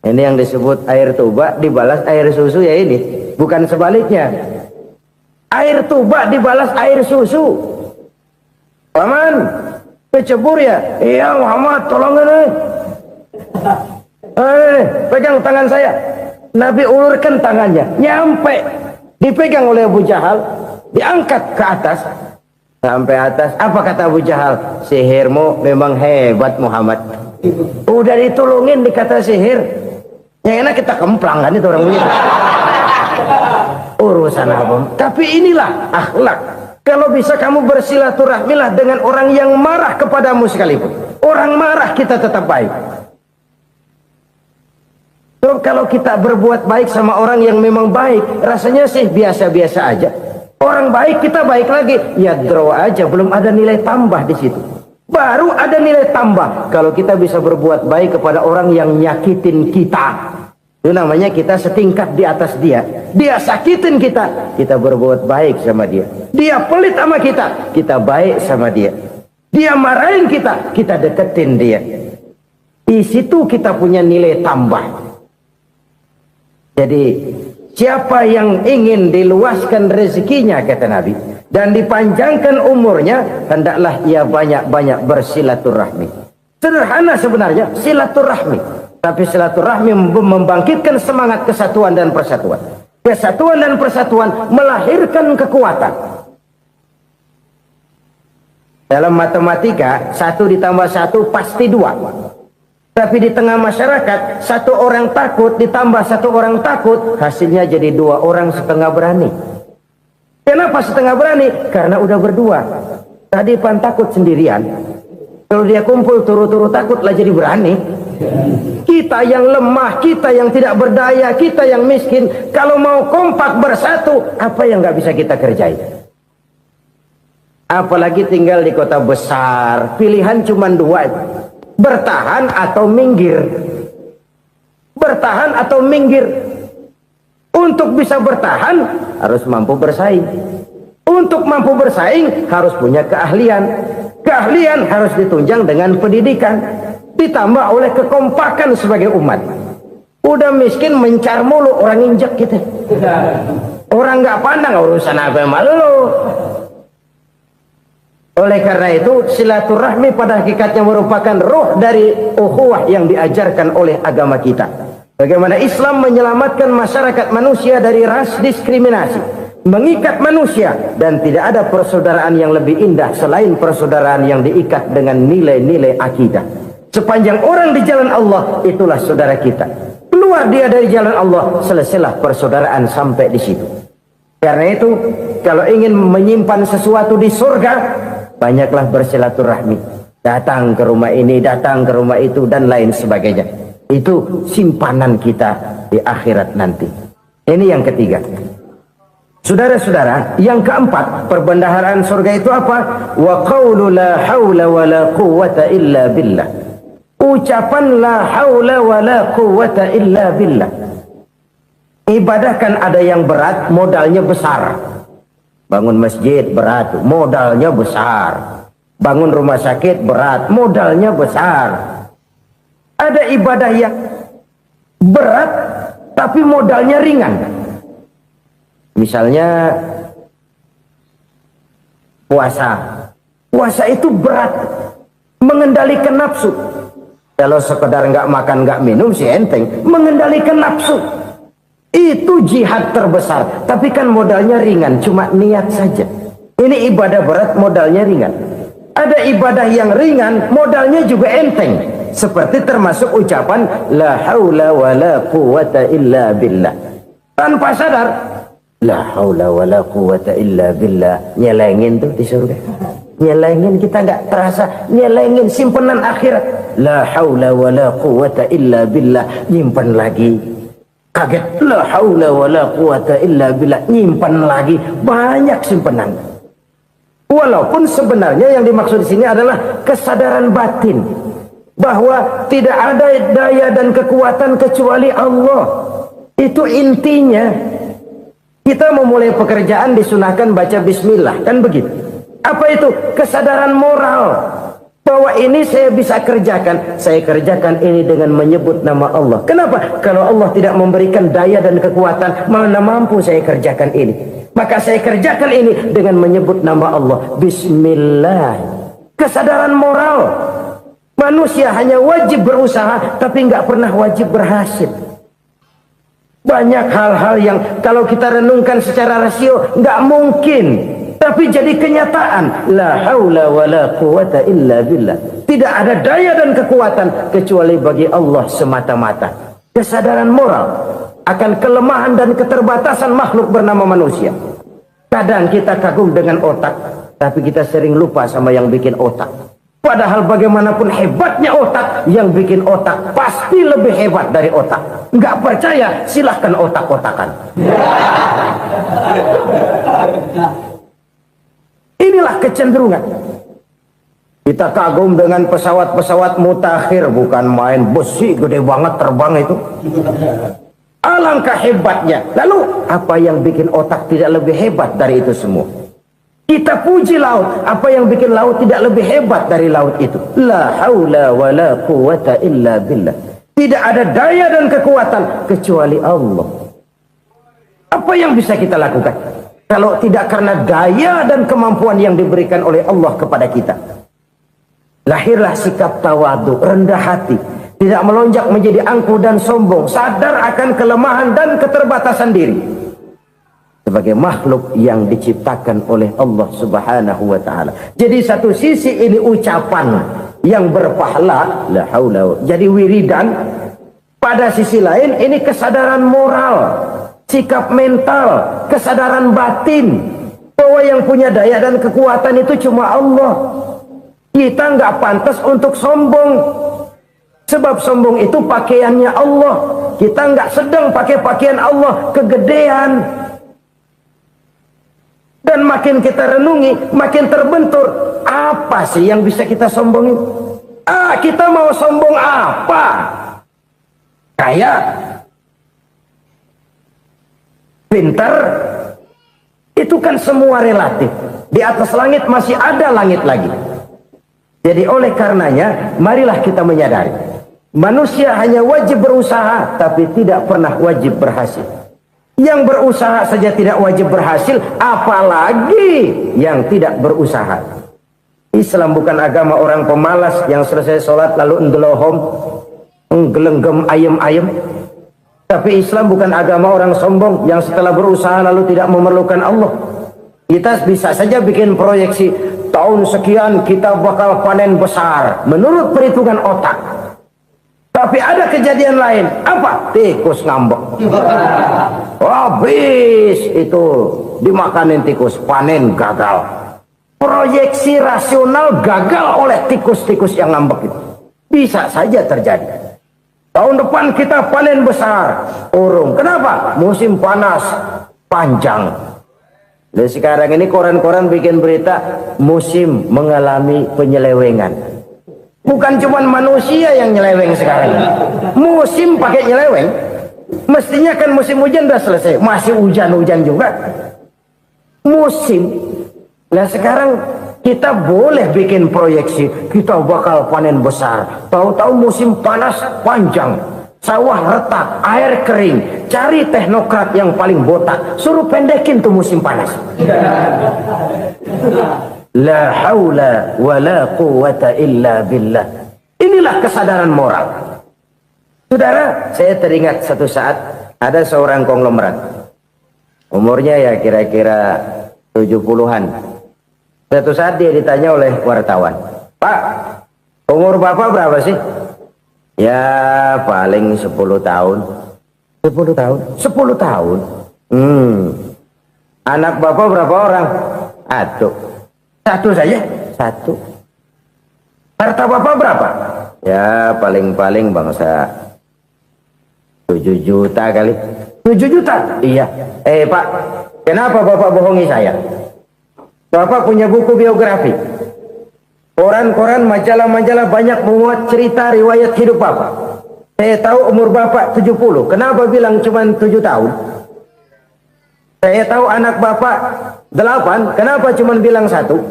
Ini yang disebut air tuba dibalas air susu ya ini. Bukan sebaliknya. Air tuba dibalas air susu. Paman, kecebur ya? Iya Muhammad, tolongin. Pegang tangan saya. Nabi ulurkan tangannya, nyampe, dipegang oleh Abu Jahal, diangkat ke atas, sampai atas. Apa kata Abu Jahal? Sihirmu memang hebat Muhammad. Udah ditolongin dikata sihir, yang enak kita kemplang kan itu orang begitu. Urusan apa? Tapi inilah akhlak. Kalau bisa kamu bersilaturahmilah dengan orang yang marah kepadamu sekalipun. Orang marah kita tetap baik. Kalau kita berbuat baik sama orang yang memang baik, rasanya sih biasa-biasa aja. Orang baik kita baik lagi, ya draw aja, belum ada nilai tambah di situ. Baru ada nilai tambah kalau kita bisa berbuat baik kepada orang yang nyakitin kita. Itu namanya kita setingkat di atas dia. Dia sakitin kita, kita berbuat baik sama dia. Dia pelit sama kita, kita baik sama dia. Dia marahin kita, kita deketin dia. Di situ kita punya nilai tambah. Jadi siapa yang ingin diluaskan rezekinya kata Nabi dan dipanjangkan umurnya, hendaklah ia banyak-banyak bersilaturahmi. Sederhana sebenarnya silaturahmi, tapi silaturahmi membangkitkan semangat kesatuan dan persatuan. Kesatuan dan persatuan melahirkan kekuatan. Dalam matematika 1 ditambah 1 pasti 2. Tapi di tengah masyarakat, 1 orang takut ditambah 1 orang takut, hasilnya jadi 2 orang setengah berani. Kenapa setengah berani? Karena udah berdua. Tadi pan takut sendirian. Kalau dia kumpul turu-turu takut lah jadi berani. Kita yang lemah, kita yang tidak berdaya, kita yang miskin, kalau mau kompak bersatu, apa yang nggak bisa kita kerjain? Apalagi tinggal di kota besar, pilihan cuma 2. Bertahan atau minggir. Bertahan atau minggir. Untuk bisa bertahan harus mampu bersaing. Untuk mampu bersaing harus punya keahlian. Keahlian harus ditunjang dengan pendidikan, ditambah oleh kekompakan sebagai umat. Udah miskin mencar mulu, orang injek gitu. Orang nggak pandang urusan apa yang malu. Oleh karena itu silaturahmi pada hakikatnya merupakan roh dari ukhuwah yang diajarkan oleh agama kita. Bagaimana Islam menyelamatkan masyarakat manusia dari ras diskriminasi, mengikat manusia, dan tidak ada persaudaraan yang lebih indah selain persaudaraan yang diikat dengan nilai-nilai akidah. Sepanjang orang di jalan Allah, itulah saudara kita. Keluar dia dari jalan Allah, selesailah persaudaraan sampai di situ. Karena itu, kalau ingin menyimpan sesuatu di surga, banyaklah bersilaturahmi. Datang ke rumah ini, datang ke rumah itu, dan lain sebagainya. Itu simpanan kita di akhirat nanti. Ini yang ketiga. Saudara-saudara, yang keempat, perbendaharaan surga itu apa? Wa qawlu la hawla wa la quwwata illa billah. Ucapan la hawla wa la quwwata illa billah. Ibadah kan ada yang berat, modalnya besar. Bangun masjid berat, modalnya besar. Bangun rumah sakit berat, modalnya besar. Ada ibadah yang berat tapi modalnya ringan. Misalnya puasa. Puasa itu berat, mengendalikan nafsu. Kalau sekedar nggak makan nggak minum sih enteng, mengendalikan nafsu itu jihad terbesar. Tapi kan modalnya ringan, cuma niat saja. Ini ibadah berat, modalnya ringan. Ada ibadah yang ringan, modalnya juga enteng. Seperti termasuk ucapan la haula wala quwata illa billah. Tanpa sadar, la haula wala quwata illa billah. Nyelengin tuh di surga. Nyelengin, kita nggak terasa. Nyelengin simpenan akhirat. La haula wala quwata illa billah. Nyimpan lagi. Kaget, la haula wala quwata illa billah. Nyimpan lagi. Banyak simpenan. Walaupun sebenarnya yang dimaksud di sini adalah kesadaran batin bahwa tidak ada daya dan kekuatan kecuali Allah. Itu intinya. Kita memulai pekerjaan disunahkan baca bismillah, kan begitu. Apa itu? Kesadaran moral bahwa ini saya bisa kerjakan. Saya kerjakan ini dengan menyebut nama Allah. Kenapa? Kalau Allah tidak memberikan daya dan kekuatan, mana mampu saya kerjakan ini. Maka saya kerjakan ini dengan menyebut nama Allah. Bismillah. Kesadaran moral. Manusia hanya wajib berusaha, tapi nggak pernah wajib berhasil. Banyak hal-hal yang kalau kita renungkan secara rasio nggak mungkin, tapi jadi kenyataan. La haula wala quwata illa billah. Tidak ada daya dan kekuatan kecuali bagi Allah semata-mata. Kesadaran moral akan kelemahan dan keterbatasan makhluk bernama manusia. Kadang kita kagum dengan otak, tapi kita sering lupa sama yang bikin otak. Padahal bagaimanapun hebatnya otak, yang bikin otak pasti lebih hebat dari otak. Nggak percaya, silahkan otak-otakan. Inilah kecenderungan. Kita kagum dengan pesawat-pesawat mutakhir, bukan main, besi gede banget terbang itu. Alangkah hebatnya. Lalu apa yang bikin otak tidak lebih hebat dari itu semua? Kita puji laut. Apa yang bikin laut tidak lebih hebat dari laut itu? La haula wala quwata illa billah. Tidak ada daya dan kekuatan kecuali Allah. Apa yang bisa kita lakukan kalau tidak karena daya dan kemampuan yang diberikan oleh Allah kepada kita? Lahirlah sikap tawadu, rendah hati, tidak melonjak menjadi angkuh dan sombong, sadar akan kelemahan dan keterbatasan diri sebagai makhluk yang diciptakan oleh Allah Subhanahu wa taala. Jadi satu sisi ini ucapan yang berpahala, la haula, jadi wiridan. Pada sisi lain ini kesadaran moral, sikap mental, kesadaran batin bahwa yang punya daya dan kekuatan itu cuma Allah. Kita nggak pantas untuk sombong, sebab sombong itu pakaiannya Allah. Kita nggak sedang pakai pakaian Allah, kegedean. Dan makin kita renungi, makin terbentur. Apa sih yang bisa kita sombongin? Kita mau sombong apa? Kaya, pintar, itu kan semua relatif. Di atas langit masih ada langit lagi. Jadi oleh karenanya, marilah kita menyadari, manusia hanya wajib berusaha, tapi tidak pernah wajib berhasil. Yang berusaha saja tidak wajib berhasil, apalagi yang tidak berusaha. Islam bukan agama orang pemalas yang selesai sholat lalu enggelohom, nggelenggem ayem-ayem. Tapi Islam bukan agama orang sombong yang setelah berusaha lalu tidak memerlukan Allah. Kita bisa saja bikin proyeksi, tahun sekian kita bakal panen besar menurut perhitungan otak. Tapi ada kejadian lain. Apa? Tikus ngambek. Habis itu dimakanin tikus, panen gagal. Proyeksi rasional gagal oleh tikus-tikus yang ngambek itu. Bisa saja terjadi. Tahun depan kita panen besar, urung. Kenapa? Musim panas panjang. Dan sekarang ini koran-koran bikin berita musim mengalami penyelewengan. Bukan cuma manusia yang nyeleweng sekarang. Musim pakai nyeleweng. Mestinya kan musim hujan udah selesai, masih hujan-hujan juga. Musim. Nah sekarang kita boleh bikin proyeksi, kita bakal panen besar. Tahu-tahu musim panas panjang, sawah retak, air kering. Cari teknokrat yang paling botak, suruh pendekin tuh musim panas. La haula wa la quwata illa billah. Inilah kesadaran moral. Saudara, saya teringat satu saat ada seorang konglomerat. Umurnya ya kira-kira 70-an. Suatu saat dia ditanya oleh wartawan, "Pak, umur Bapak berapa sih?" "Ya paling 10 tahun." 10 tahun? 10 tahun? Anak Bapak berapa orang? Satu. Satu saja? Satu. Harta Bapak berapa? Ya paling-paling bangsa 7 juta kali. 7 juta? Iya. Pak, kenapa Bapak bohongi saya? Bapak punya buku biografi. Koran-koran, majalah-majalah banyak memuat cerita riwayat hidup Bapak. Saya tahu umur Bapak 70. Kenapa bilang cuma 7 tahun? Saya tahu anak Bapak 8. Kenapa cuma bilang 1?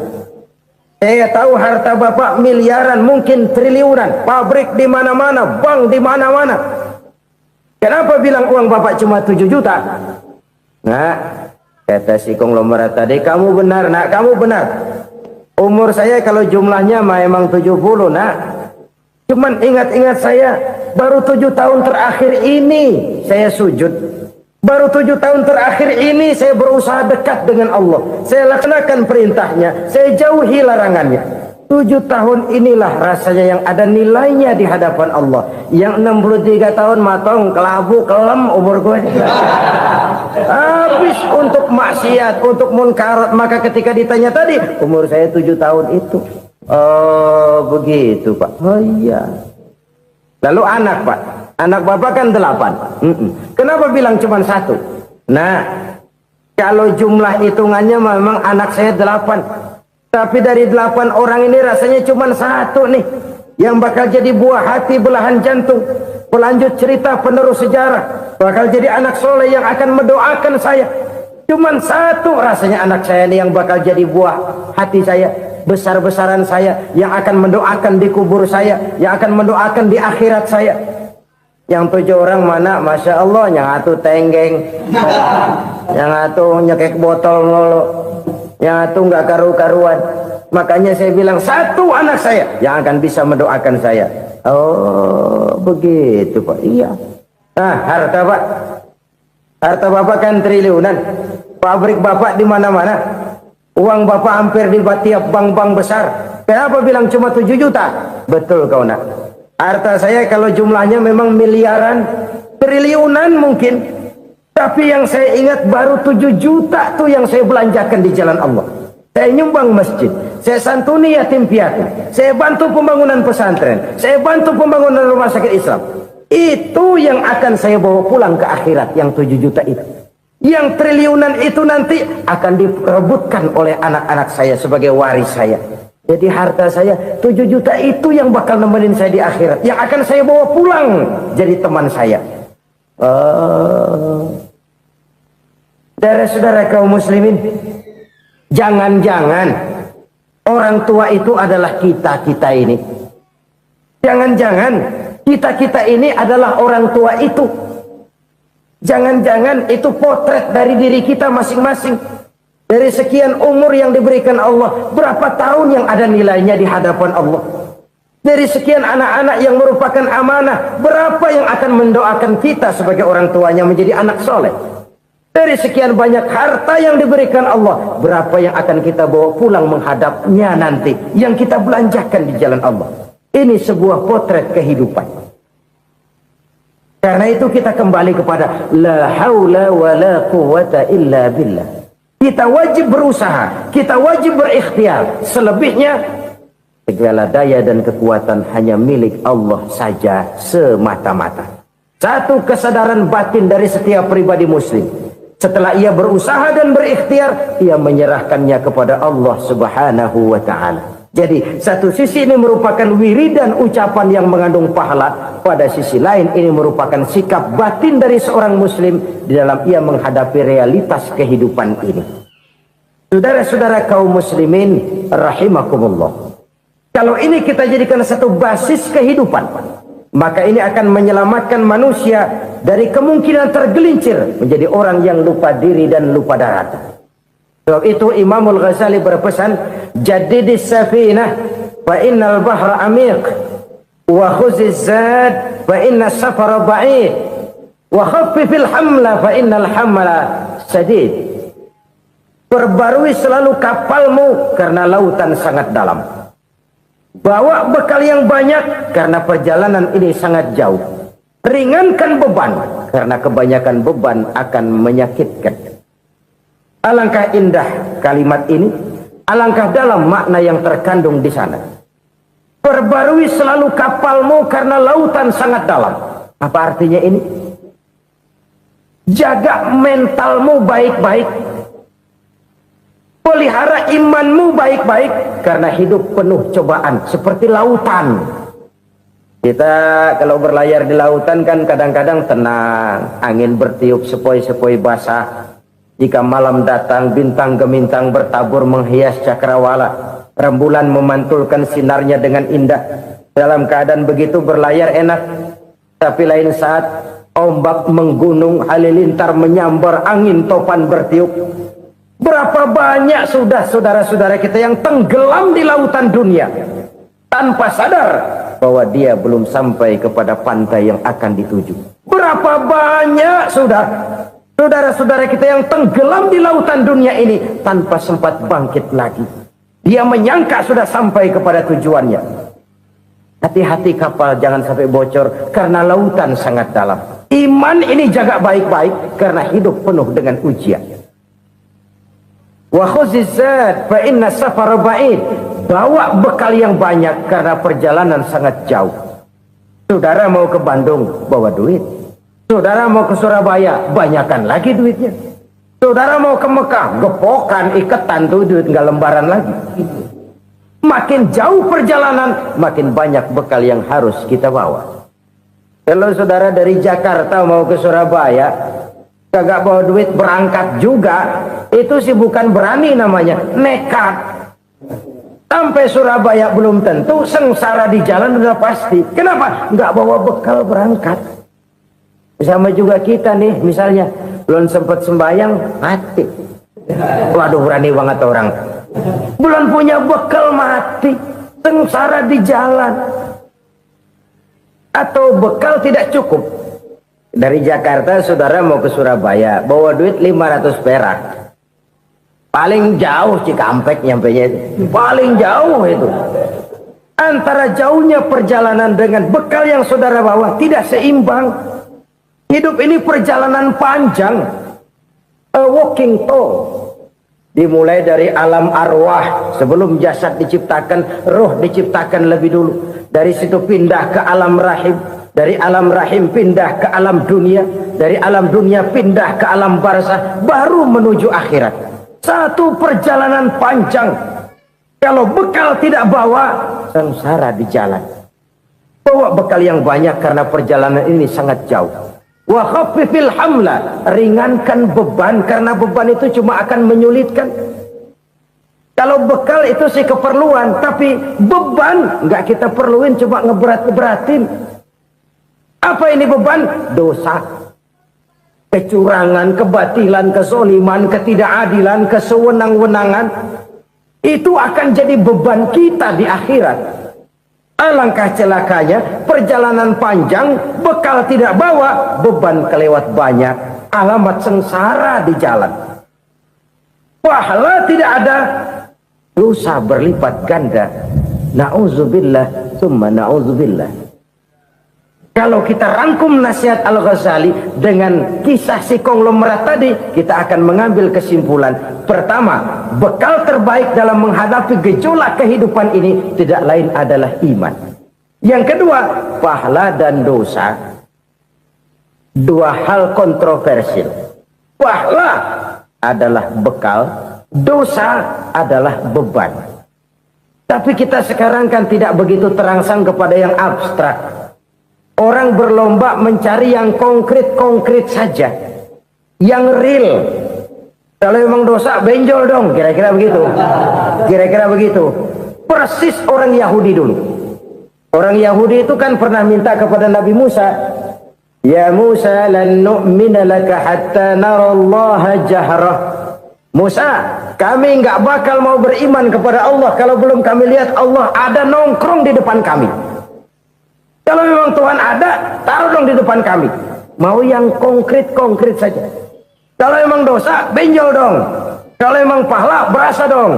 Saya tahu harta Bapak miliaran, mungkin triliunan. Pabrik di mana-mana, bank di mana-mana. Kenapa bilang uang Bapak cuma 7 juta? Nah, kata si konglomerat tadi, kamu benar nak, kamu benar. Umur saya kalau jumlahnya memang 70 nak. Cuman ingat-ingat saya, baru 7 tahun terakhir ini saya sujud. Baru 7 tahun terakhir ini saya berusaha dekat dengan Allah. Saya laksanakan perintahnya, saya jauhi larangannya. 7 tahun inilah rasanya yang ada nilainya di hadapan Allah. Yang 63 tahun matong, kelabu, kelem umur gue. Habis untuk maksiat, untuk munkarat. Maka ketika ditanya tadi, umur saya 7 tahun itu. Oh begitu Pak. Oh iya. Lalu anak Pak, anak Bapak kan 8. Kenapa bilang cuma 1? Nah, kalau jumlah hitungannya memang anak saya 8. Tapi dari 8 orang ini rasanya cuma 1 nih yang bakal jadi buah hati, belahan jantung, pelanjut cerita, penerus sejarah, bakal jadi anak soleh yang akan mendoakan saya. Cuma 1 rasanya anak saya ini yang bakal jadi buah hati saya, besar-besaran saya, yang akan mendoakan di kubur saya, yang akan mendoakan di akhirat saya. Yang 7 orang mana? Masya Allah, yang satu tenggeng, yang satu nyekek botol mulu, yang itu nggak karu-karuan. Makanya saya bilang 1 anak saya yang akan bisa mendoakan saya. Oh begitu Pak. Iya. Nah harta Pak, harta Bapak kan triliunan. Pabrik Bapak di mana-mana. Uang Bapak hampir di tiap bank-bank besar. Kenapa bilang cuma 7 juta? Betul kau nak. Harta saya kalau jumlahnya memang miliaran, triliunan mungkin. Tapi yang saya ingat baru 7 juta tuh yang saya belanjakan di jalan Allah. Saya nyumbang masjid, saya santuni yatim piatu, saya bantu pembangunan pesantren, saya bantu pembangunan rumah sakit Islam. Itu yang akan saya bawa pulang ke akhirat, yang 7 juta itu. Yang triliunan itu nanti akan diperebutkan oleh anak-anak saya sebagai waris saya. Jadi harta saya 7 juta itu yang bakal nemenin saya di akhirat, yang akan saya bawa pulang jadi teman saya. Saudara-saudara kaum muslimin, jangan-jangan orang tua itu adalah kita-kita ini. Jangan-jangan kita-kita ini adalah orang tua itu. Jangan-jangan itu potret dari diri kita masing-masing. Dari sekian umur yang diberikan Allah, berapa tahun yang ada nilainya di hadapan Allah? Dari sekian anak-anak yang merupakan amanah, berapa yang akan mendoakan kita sebagai orang tuanya menjadi anak soleh? Dari sekian banyak harta yang diberikan Allah, berapa yang akan kita bawa pulang menghadapnya nanti, yang kita belanjakan di jalan Allah? Ini sebuah potret kehidupan. Karena itu kita kembali kepada la haula wa la quwata illa billah. Kita wajib berusaha, kita wajib berikhtiar. Selebihnya, segala daya dan kekuatan hanya milik Allah saja semata-mata. Satu kesadaran batin dari setiap pribadi muslim. Setelah ia berusaha dan berikhtiar, ia menyerahkannya kepada Allah Subhanahu wa ta'ala. Jadi satu sisi ini merupakan wiridan ucapan yang mengandung pahala, pada sisi lain ini merupakan sikap batin dari seorang muslim di dalam ia menghadapi realitas kehidupan ini. Saudara-saudara kaum muslimin rahimakumullah, kalau ini kita jadikan satu basis kehidupan, maka ini akan menyelamatkan manusia dari kemungkinan tergelincir menjadi orang yang lupa diri dan lupa darat. Sebab itu Imamul Ghazali berpesan, jadidis safinah fa innal bahra amiq wa khuziz zad fa inna safara ba'id wa khaffifil hamla fa innal hamla sadid. Perbarui selalu kapalmu karena lautan sangat dalam. Bawa bekal yang banyak karena perjalanan ini sangat jauh. Ringankan beban karena kebanyakan beban akan menyakitkan. Alangkah indah kalimat ini, alangkah dalam makna yang terkandung di sana. Perbarui selalu kapalmu karena lautan sangat dalam. Apa artinya ini? Jaga mentalmu baik-baik. Pelihara imanmu baik-baik karena hidup penuh cobaan seperti lautan. Kita kalau berlayar di lautan kan kadang-kadang tenang, angin bertiup sepoi-sepoi basah. Jika malam datang, bintang gemintang bertabur menghias cakrawala. Rembulan memantulkan sinarnya dengan indah. Dalam keadaan begitu berlayar enak. Tapi lain saat, ombak menggunung, halilintar menyambar, angin topan bertiup. Berapa banyak sudah saudara-saudara kita yang tenggelam di lautan dunia. Tanpa sadar bahwa dia belum sampai kepada pantai yang akan dituju. Berapa banyak sudah saudara-saudara kita yang tenggelam di lautan dunia ini tanpa sempat bangkit lagi. Dia menyangka sudah sampai kepada tujuannya. Hati-hati kapal jangan sampai bocor karena lautan sangat dalam. Iman ini jaga baik-baik karena hidup penuh dengan ujian. Wa khuziz zad fa inna safara ba'id. Bawa bekal yang banyak karena perjalanan sangat jauh. Saudara mau ke Bandung, bawa duit. Saudara mau ke Surabaya, banyakkan lagi duitnya. Saudara mau ke Mekah, gepokan, iketan tuh duit, nggak lembaran lagi. Makin jauh perjalanan, makin banyak bekal yang harus kita bawa. Kalau saudara dari Jakarta mau ke Surabaya, kagak bawa duit berangkat juga, itu sih bukan berani namanya, nekat. Sampai Surabaya belum tentu, sengsara di jalan udah pasti. Kenapa? Nggak bawa bekal berangkat. Sama juga kita nih, misalnya belum sempat sembahyang, mati. Waduh, berani banget orang. Belum punya bekal, mati. Sengsara di jalan. Atau bekal tidak cukup. Dari Jakarta saudara mau ke Surabaya, bawa duit 500 perak. Paling jauh Cikampek nyampenya itu. Paling jauh itu. Antara jauhnya perjalanan dengan bekal yang saudara bawa tidak seimbang. Hidup ini perjalanan panjang, a walking tour. Dimulai dari alam arwah, sebelum jasad diciptakan, roh diciptakan lebih dulu. Dari situ pindah ke alam rahim, dari alam rahim pindah ke alam dunia, dari alam dunia pindah ke alam barzah, baru menuju akhirat. Satu perjalanan panjang. Kalau bekal tidak bawa, sengsara di jalan. Bawa bekal yang banyak karena perjalanan ini sangat jauh. Wa khaffifil hamla, ringankan beban karena beban itu cuma akan menyulitkan. Kalau bekal itu sih keperluan, tapi beban nggak kita perluin, cuma ngeberat-beratin. Apa ini beban? Dosa, kecurangan, kebatilan, kezoliman, ketidakadilan, kesewenang-wenangan. Itu akan jadi beban kita di akhirat. Alangkah celakanya, perjalanan panjang, bekal tidak bawa, beban kelewat banyak, alamat sengsara di jalan. Pahala tidak ada, dosa berlipat ganda. Na'udzubillah, summa na'udzubillah. Kalau kita rangkum nasihat Al-Ghazali dengan kisah si konglomerat tadi, kita akan mengambil kesimpulan. Pertama, bekal terbaik dalam menghadapi gejolak kehidupan ini tidak lain adalah iman. Yang kedua, pahala dan dosa. Dua hal kontroversial. Pahala adalah bekal, dosa adalah beban. Tapi kita sekarang kan tidak begitu terangsang kepada yang abstrak. Orang berlomba mencari yang konkret-konkret saja, yang real. Kalau memang dosa, benjol dong, kira-kira begitu. Kira-kira begitu. Persis orang Yahudi dulu. Orang Yahudi itu kan pernah minta kepada Nabi Musa, "Ya Musa, lan nu'mina laka hatta narallaha jahrah." Musa, kami nggak bakal mau beriman kepada Allah kalau belum kami lihat Allah ada nongkrong di depan kami. Kalau memang Tuhan ada, taruh dong di depan kami. Mau yang konkret-konkret saja. Kalau memang dosa, benjol dong. Kalau memang pahala, berasa dong.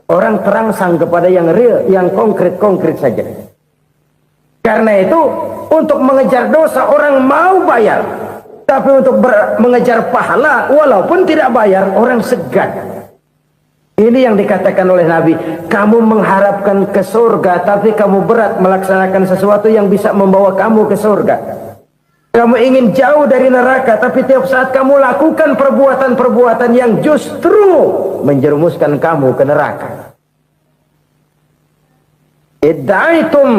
Orang terangsang kepada yang real, yang konkret-konkret saja. Karena itu, untuk mengejar dosa orang mau bayar. Tapi untuk mengejar pahala, walaupun tidak bayar, orang segan. Ini yang dikatakan oleh Nabi, kamu mengharapkan ke surga, tapi kamu berat melaksanakan sesuatu yang bisa membawa kamu ke surga. Kamu ingin jauh dari neraka, tapi tiap saat kamu lakukan perbuatan-perbuatan yang justru menjerumuskan kamu ke neraka. Idda'aitum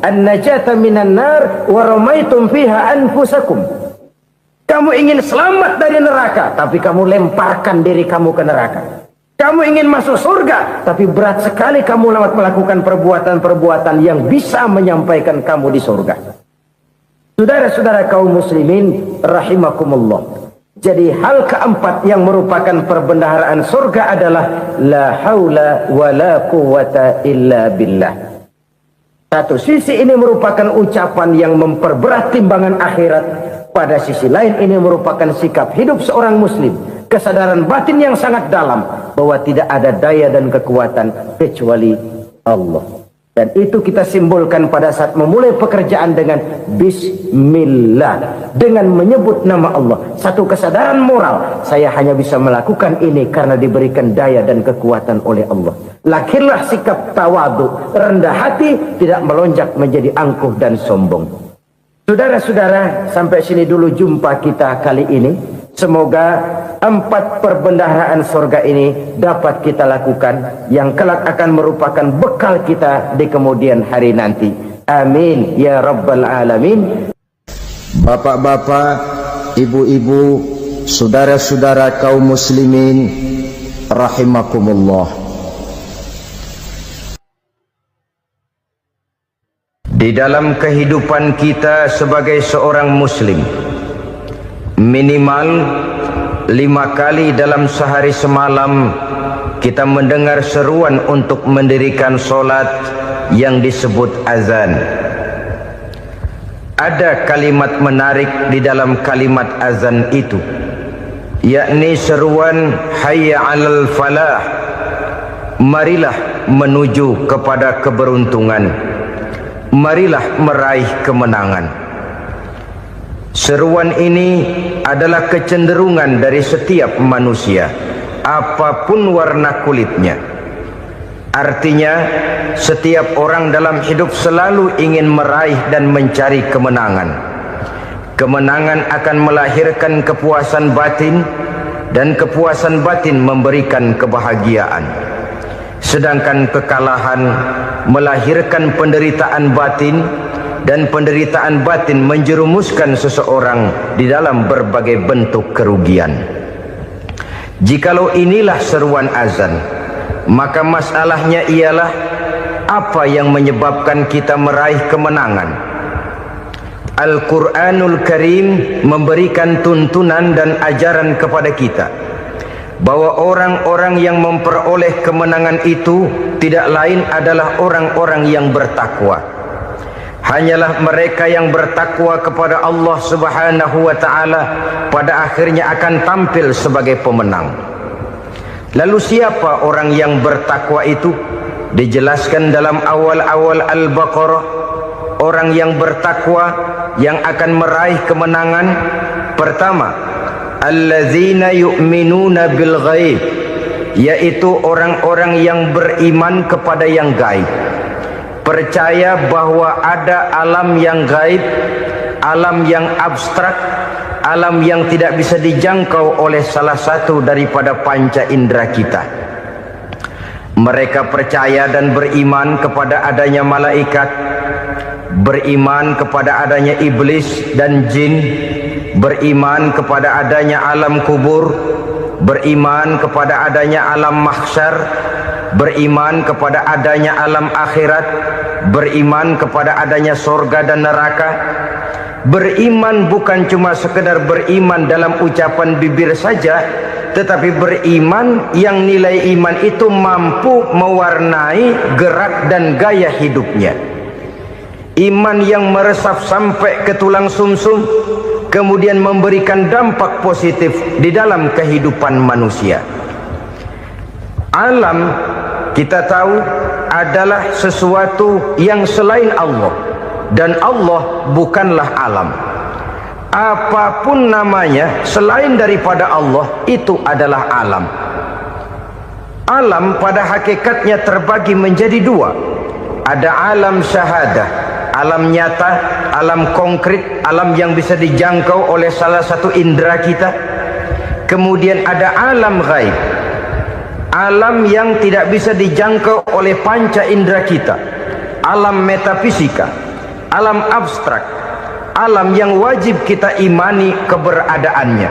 an-najata minan nar wa ramaitum fiha anfusakum. Kamu ingin selamat dari neraka, tapi kamu lemparkan diri kamu ke neraka. Kamu ingin masuk surga, tapi berat sekali kamu melakukan perbuatan-perbuatan yang bisa menyampaikan kamu di surga. Saudara-saudara kaum muslimin rahimakumullah. Jadi hal keempat yang merupakan perbendaharaan surga adalah la haula wa la quwwata illa billah. Satu sisi ini merupakan ucapan yang memperberat timbangan akhirat. Pada sisi lain ini merupakan sikap hidup seorang muslim. Kesadaran batin yang sangat dalam bahwa tidak ada daya dan kekuatan kecuali Allah. Dan itu kita simbolkan pada saat memulai pekerjaan dengan Bismillah. Dengan menyebut nama Allah. Satu kesadaran moral. Saya hanya bisa melakukan ini karena diberikan daya dan kekuatan oleh Allah. Lahirlah sikap tawadu, rendah hati, tidak melonjak menjadi angkuh dan sombong. Saudara-saudara, sampai sini dulu jumpa kita kali ini. Semoga 4 perbendaharaan surga ini dapat kita lakukan, yang kelak akan merupakan bekal kita di kemudian hari nanti. Amin ya rabbal alamin. Bapak-bapak, ibu-ibu, saudara-saudara kaum muslimin rahimakumullah. Di dalam kehidupan kita sebagai seorang muslim, minimal 5 kali dalam sehari semalam kita mendengar seruan untuk mendirikan solat yang disebut azan. Ada kalimat menarik di dalam kalimat azan itu, yakni seruan hayya 'alal falah, marilah menuju kepada keberuntungan, marilah meraih kemenangan. Seruan ini adalah kecenderungan dari setiap manusia, apapun warna kulitnya. Artinya, setiap orang dalam hidup selalu ingin meraih dan mencari kemenangan. Kemenangan akan melahirkan kepuasan batin, dan kepuasan batin memberikan kebahagiaan. Sedangkan kekalahan melahirkan penderitaan batin, dan penderitaan batin menjerumuskan seseorang di dalam berbagai bentuk kerugian. Jikalau inilah seruan azan, maka masalahnya ialah apa yang menyebabkan kita meraih kemenangan. Al-Quranul Karim memberikan tuntunan dan ajaran kepada kita bahwa orang-orang yang memperoleh kemenangan itu tidak lain adalah orang-orang yang bertakwa. Hanyalah mereka yang bertakwa kepada Allah Subhanahu wa ta'ala pada akhirnya akan tampil sebagai pemenang. Lalu siapa orang yang bertakwa itu? Dijelaskan dalam awal-awal Al-Baqarah, orang yang bertakwa yang akan meraih kemenangan. Pertama, allazina yu'minuna bil ghaib, yaitu orang-orang yang beriman kepada yang gaib. Percaya bahwa ada alam yang gaib, alam yang abstrak, alam yang tidak bisa dijangkau oleh salah satu daripada panca indera kita. Mereka percaya dan beriman kepada adanya malaikat, beriman kepada adanya iblis dan jin, beriman kepada adanya alam kubur, beriman kepada adanya alam mahsyar, beriman kepada adanya alam akhirat, beriman kepada adanya surga dan neraka. Beriman bukan cuma sekedar beriman dalam ucapan bibir saja, tetapi beriman yang nilai iman itu mampu mewarnai gerak dan gaya hidupnya. Iman yang meresap sampai ke tulang sumsum, kemudian memberikan dampak positif di dalam kehidupan manusia. Alam, kita tahu, adalah sesuatu yang selain Allah, dan Allah bukanlah alam. Apapun namanya selain daripada Allah, itu adalah alam. Alam pada hakikatnya terbagi menjadi dua. Ada alam syahadah, alam nyata, alam konkret, alam yang bisa dijangkau oleh salah satu indera kita. Kemudian ada alam ghaib, alam yang tidak bisa dijangkau oleh panca indera kita, alam metafisika, alam abstrak, alam yang wajib kita imani keberadaannya.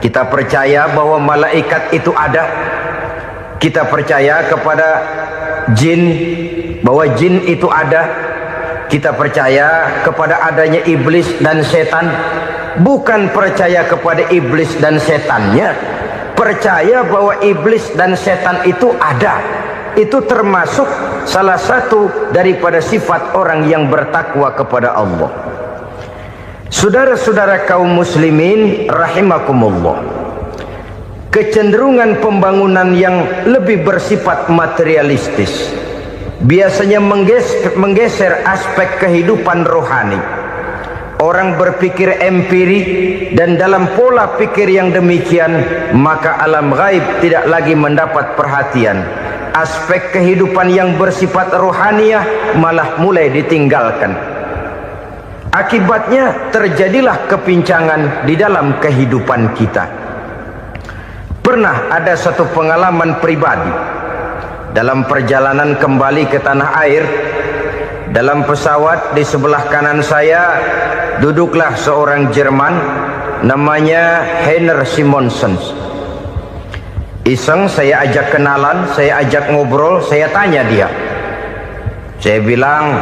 Kita percaya bahwa malaikat itu ada. Kita percaya kepada jin, bahwa jin itu ada. Kita percaya kepada adanya iblis dan setan. Bukan percaya kepada iblis dan setannya, percaya bahwa iblis dan setan itu ada. Itu termasuk salah satu daripada sifat orang yang bertakwa kepada Allah. Saudara-saudara kaum muslimin rahimakumullah, kecenderungan pembangunan yang lebih bersifat materialistis biasanya menggeser aspek kehidupan rohani. Orang berpikir empiri, dan dalam pola pikir yang demikian maka alam gaib tidak lagi mendapat perhatian. Aspek kehidupan yang bersifat rohaniah malah mulai ditinggalkan. Akibatnya terjadilah kepincangan di dalam kehidupan kita. Pernah ada satu pengalaman pribadi dalam perjalanan kembali ke tanah air. Dalam pesawat di sebelah kanan saya duduklah seorang Jerman namanya Heiner Simonsen. Iseng saya ajak kenalan, saya ajak ngobrol, saya tanya dia. Saya bilang,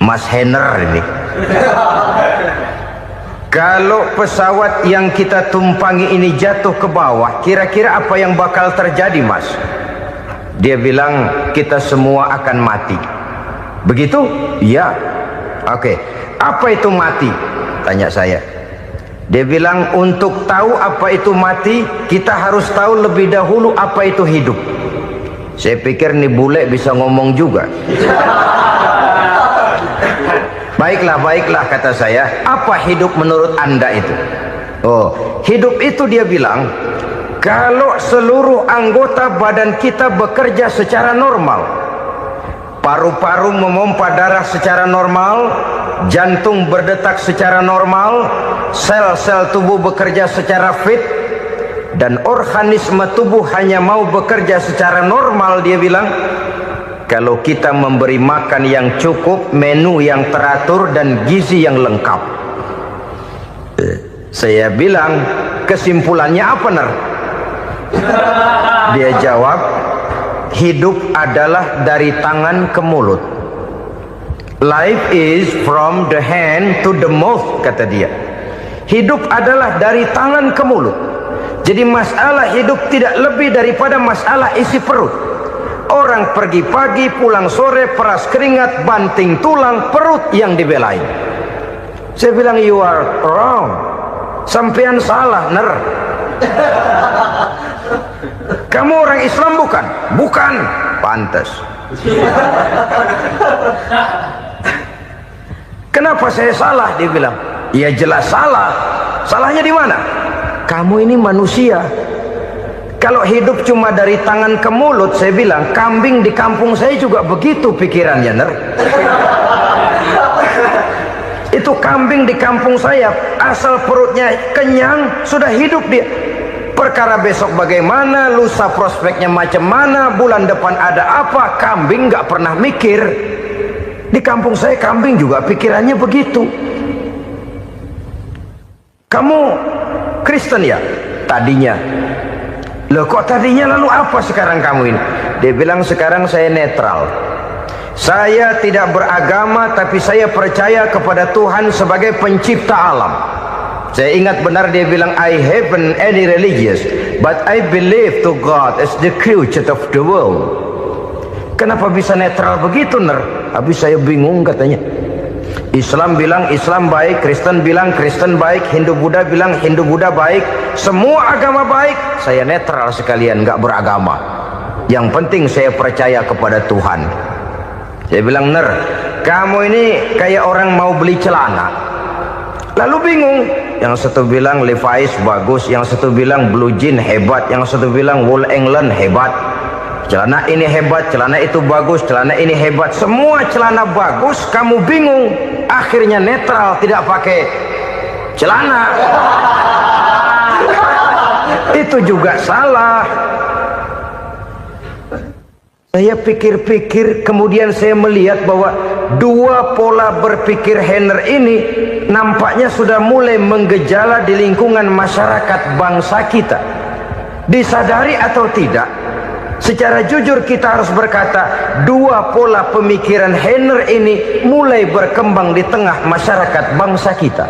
Mas Heiner ini, kalau pesawat yang kita tumpangi ini jatuh ke bawah, kira-kira apa yang bakal terjadi, Mas? Dia bilang, kita semua akan mati. Begitu? Iya. Oke. Apa itu mati? Tanya saya. Dia bilang, untuk tahu apa itu mati, kita harus tahu lebih dahulu apa itu hidup. Saya pikir nih bule bisa ngomong juga. Baiklah kata saya. Apa hidup menurut Anda itu? Oh, hidup itu dia bilang, kalau seluruh anggota badan kita bekerja secara normal, paru-paru memompa darah secara normal, jantung berdetak secara normal, sel-sel tubuh bekerja secara fit, dan organisme tubuh hanya mau bekerja secara normal, dia bilang, kalau kita memberi makan yang cukup, menu yang teratur, dan gizi yang lengkap. Saya bilang, kesimpulannya apa, Ner? Dia jawab, hidup adalah dari tangan ke mulut. Life is from the hand to the mouth, kata dia. Hidup adalah dari tangan ke mulut. Jadi masalah hidup tidak lebih daripada masalah isi perut. Orang pergi pagi, pulang sore, peras keringat, banting tulang, perut yang dibelain. Saya bilang, you are wrong. Sampean salah, Ner. Kamu orang Islam bukan? Bukan. Pantas. Kenapa saya salah? Dia bilang, ya jelas salah. Salahnya di mana? Kamu ini manusia. Kalau hidup cuma dari tangan ke mulut, saya bilang, kambing di kampung saya juga begitu pikirannya, Ner. Itu kambing di kampung saya, asal perutnya kenyang, sudah hidup dia. Perkara besok bagaimana, lusa prospeknya macam mana, bulan depan ada apa, kambing nggak pernah mikir. Di kampung saya kambing juga pikirannya begitu. Kamu Kristen ya? Tadinya. Loh kok tadinya, lalu apa sekarang kamu ini? Dia bilang sekarang saya netral. Saya tidak beragama, tapi saya percaya kepada Tuhan sebagai pencipta alam. Saya ingat benar dia bilang, I haven't any religious, but I believe to God as the creator of the world. Kenapa bisa netral begitu, Ner? Habis saya bingung katanya. Islam bilang Islam baik, Kristen bilang Kristen baik, Hindu Buddha bilang Hindu Buddha baik, semua agama baik. Saya netral sekalian, nggak beragama. Yang penting saya percaya kepada Tuhan. Saya bilang, Ner, kamu ini kayak orang mau beli celana. Lalu bingung, yang satu bilang Levi's bagus, yang satu bilang Blue Jean hebat, yang satu bilang Wool England hebat. Celana ini hebat, celana itu bagus, celana ini hebat, semua celana bagus, kamu bingung. Akhirnya netral, tidak pakai celana. Itu juga salah. Saya pikir-pikir, kemudian saya melihat bahwa dua pola berpikir Henner ini nampaknya sudah mulai menggejala di lingkungan masyarakat bangsa kita. Disadari atau tidak, secara jujur kita harus berkata, dua pola pemikiran Henner ini mulai berkembang di tengah masyarakat bangsa kita.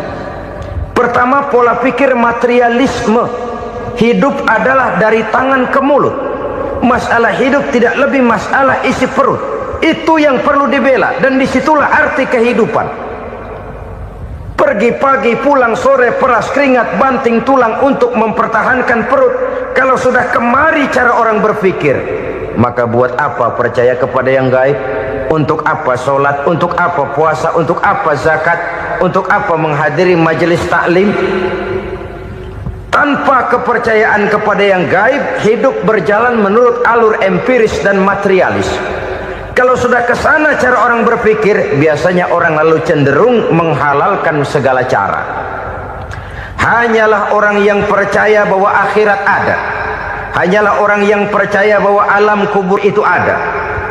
Pertama, pola pikir materialisme. Hidup adalah dari tangan ke mulut. Masalah hidup tidak lebih masalah isi perut. Itu yang perlu dibela, dan disitulah arti kehidupan. Pergi pagi, pulang sore, peras keringat, banting tulang untuk mempertahankan perut. Kalau sudah kemari cara orang berpikir, maka buat apa percaya kepada yang gaib? Untuk apa sholat? Untuk apa puasa? Untuk apa zakat? Untuk apa menghadiri majelis taklim? Tanpa kepercayaan kepada yang gaib, hidup berjalan menurut alur empiris dan materialis. Kalau sudah ke sana cara orang berpikir, biasanya orang lalu cenderung menghalalkan segala cara. Hanyalah orang yang percaya bahwa akhirat ada. Hanyalah orang yang percaya bahwa alam kubur itu ada.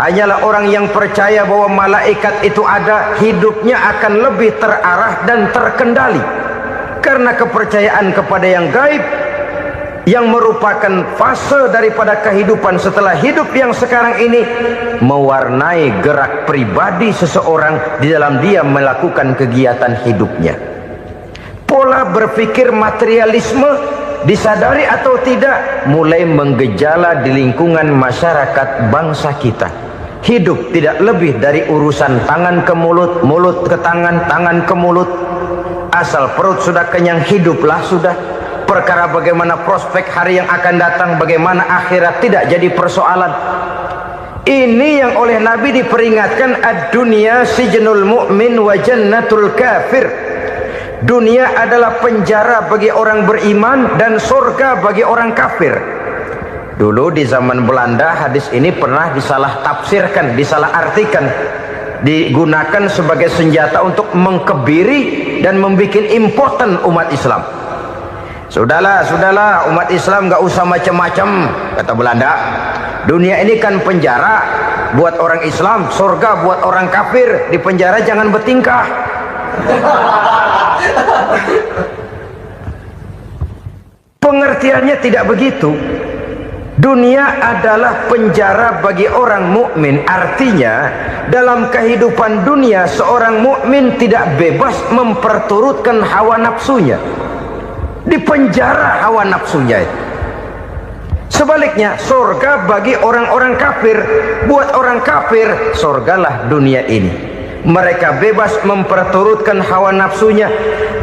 Hanyalah orang yang percaya bahwa malaikat itu ada, hidupnya akan lebih terarah dan terkendali. Karena kepercayaan kepada yang gaib, yang merupakan fase daripada kehidupan setelah hidup yang sekarang ini, mewarnai gerak pribadi seseorang di dalam dia melakukan kegiatan hidupnya. Pola berpikir materialisme, disadari atau tidak, mulai menggejala di lingkungan masyarakat bangsa kita. Hidup tidak lebih dari urusan tangan ke mulut, mulut ke tangan, tangan ke mulut. Asal perut sudah kenyang, hiduplah sudah. Perkara bagaimana prospek hari yang akan datang, bagaimana akhirat, tidak jadi persoalan. Ini yang oleh Nabi diperingatkan, ad-dunya sijnul mu'min wa jannatul kafir. Dunia adalah penjara bagi orang beriman dan surga bagi orang kafir. Dulu di zaman Belanda hadis ini pernah disalah tafsirkan, disalah artikan, digunakan sebagai senjata untuk mengkebiri dan membuat impoten umat Islam. Sudahlah umat Islam gak usah macam-macam, kata Belanda. Dunia ini kan penjara buat orang Islam, surga buat orang kafir. Di penjara jangan bertingkah. Pengertiannya tidak begitu. Dunia adalah penjara bagi orang mukmin. Artinya dalam kehidupan dunia seorang mukmin tidak bebas memperturutkan hawa nafsunya. Di penjara hawa nafsunya itu. Sebaliknya, surga bagi orang-orang kafir. Buat orang kafir, surgalah dunia ini. Mereka bebas memperturutkan hawa nafsunya.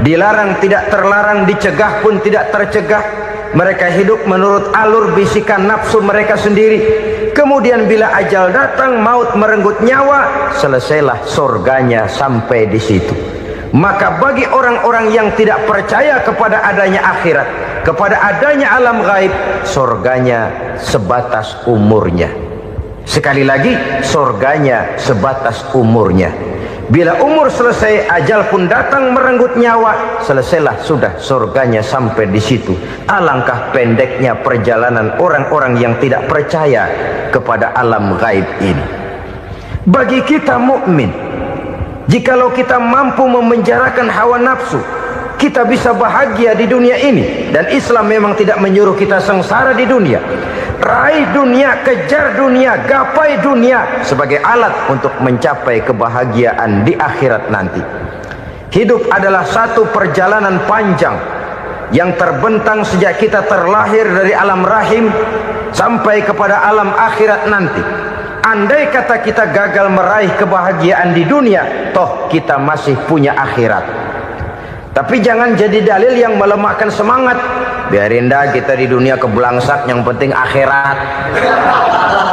Dilarang tidak terlarang, dicegah pun tidak tercegah. Mereka hidup menurut alur bisikan nafsu mereka sendiri. Kemudian bila ajal datang, maut merenggut nyawa, selesailah surganya sampai di situ. Maka bagi orang-orang yang tidak percaya kepada adanya akhirat, kepada adanya alam gaib, surganya sebatas umurnya. Sekali lagi, surganya sebatas umurnya. Bila umur selesai, ajal pun datang merenggut nyawa, selesailah sudah surganya sampai di situ. Alangkah pendeknya perjalanan orang-orang yang tidak percaya kepada alam gaib ini. Bagi kita mukmin, jikalau kita mampu memenjarakan hawa nafsu, kita bisa bahagia di dunia ini. Dan Islam memang tidak menyuruh kita sengsara di dunia. Raih dunia, kejar dunia, gapai dunia sebagai alat untuk mencapai kebahagiaan di akhirat nanti. Hidup adalah satu perjalanan panjang yang terbentang sejak kita terlahir dari alam rahim sampai kepada alam akhirat nanti. Andai kata kita gagal meraih kebahagiaan di dunia, toh kita masih punya akhirat. Tapi jangan jadi dalil yang melemahkan semangat. Biarin dah kita di dunia kebelangsak, yang penting akhirat.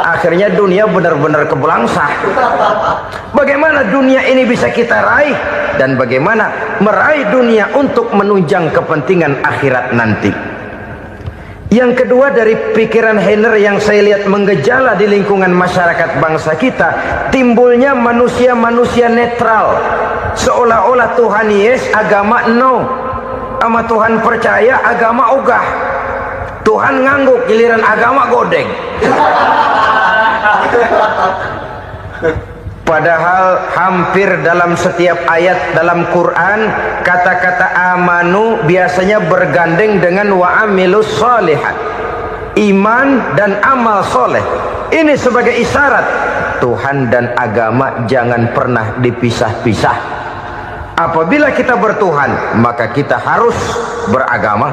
Akhirnya dunia benar-benar kebelangsak. Bagaimana dunia ini bisa kita raih, dan bagaimana meraih dunia untuk menunjang kepentingan akhirat nanti. Yang kedua, dari pikiran Heiner yang saya lihat menggejala di lingkungan masyarakat bangsa kita, timbulnya manusia-manusia netral. Seolah-olah Tuhan yes, agama no. Sama Tuhan percaya, agama ogah. Tuhan ngangguk, giliran agama godeng. Padahal hampir dalam setiap ayat dalam Quran, kata-kata amanu biasanya bergandeng dengan wa amilus sholihat. Iman dan amal soleh. Ini sebagai isyarat Tuhan dan agama jangan pernah dipisah-pisah. Apabila kita bertuhan, maka kita harus beragama.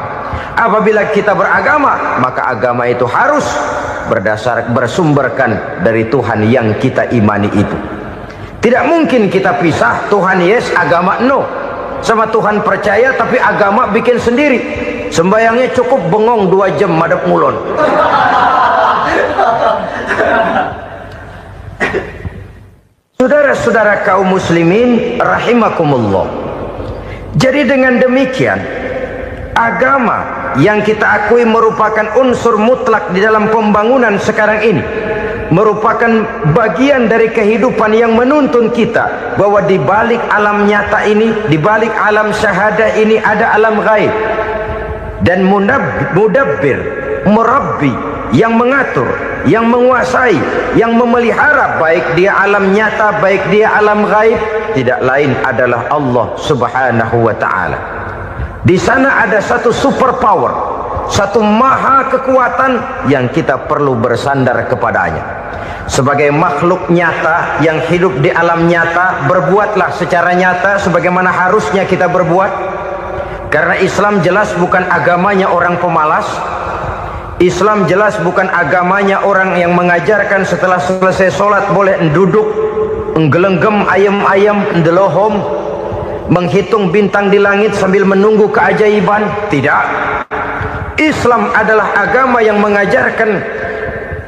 Apabila kita beragama, maka agama itu harus bersumberkan dari Tuhan yang kita imani itu. Tidak mungkin kita pisah, Tuhan yes, agama no. Sama Tuhan percaya tapi agama bikin sendiri. Sembayangnya cukup bengong 2 jam madep mulon. Saudara-saudara kaum muslimin rahimakumullah. Jadi dengan demikian, agama yang kita akui merupakan unsur mutlak di dalam pembangunan sekarang ini, merupakan bagian dari kehidupan yang menuntun kita bahwa di balik alam nyata ini, di balik alam syahadah ini ada alam gaib. Dan mudabbir, murabbi, yang mengatur, yang menguasai, yang memelihara baik dia alam nyata, baik dia alam gaib, tidak lain adalah Allah Subhanahu wa ta'ala. Di sana ada satu super power, satu maha kekuatan yang kita perlu bersandar kepadanya. Sebagai makhluk nyata yang hidup di alam nyata, berbuatlah secara nyata sebagaimana harusnya kita berbuat. Karena Islam jelas bukan agamanya orang pemalas. Islam jelas bukan agamanya orang yang mengajarkan setelah selesai sholat boleh duduk, nggelenggem ayam-ayam, ndelohom, menghitung bintang di langit sambil menunggu keajaiban. Tidak. Islam adalah agama yang mengajarkan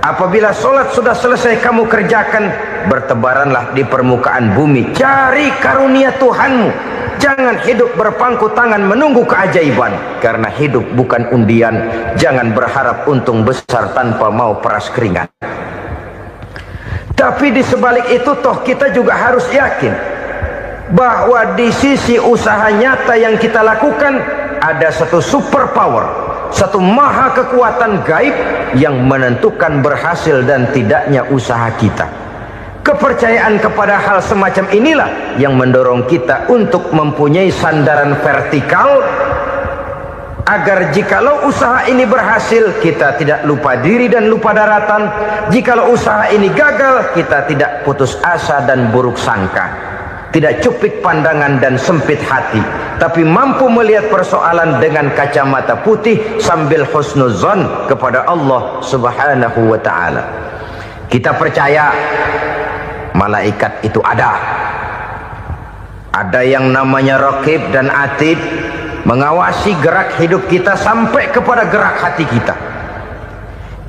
apabila sholat sudah selesai kamu kerjakan, bertebaranlah di permukaan bumi, cari karunia Tuhanmu. Jangan hidup berpangku tangan menunggu keajaiban. Karena hidup bukan undian. Jangan berharap untung besar tanpa mau peras keringat. Tapi di sebalik itu toh kita juga harus yakin bahwa di sisi usaha nyata yang kita lakukan ada satu super power, satu maha kekuatan gaib yang menentukan berhasil dan tidaknya usaha kita. Kepercayaan kepada hal semacam inilah yang mendorong kita untuk mempunyai sandaran vertikal, agar jikalau usaha ini berhasil, kita tidak lupa diri dan lupa daratan. Jikalau usaha ini gagal, kita tidak putus asa dan buruk sangka, tidak cupik pandangan dan sempit hati, tapi mampu melihat persoalan dengan kacamata putih sambil husnuzon kepada Allah Subhanahu wa ta'ala. Kita percaya malaikat itu ada yang namanya raqib dan atid, mengawasi gerak hidup kita sampai kepada gerak hati kita.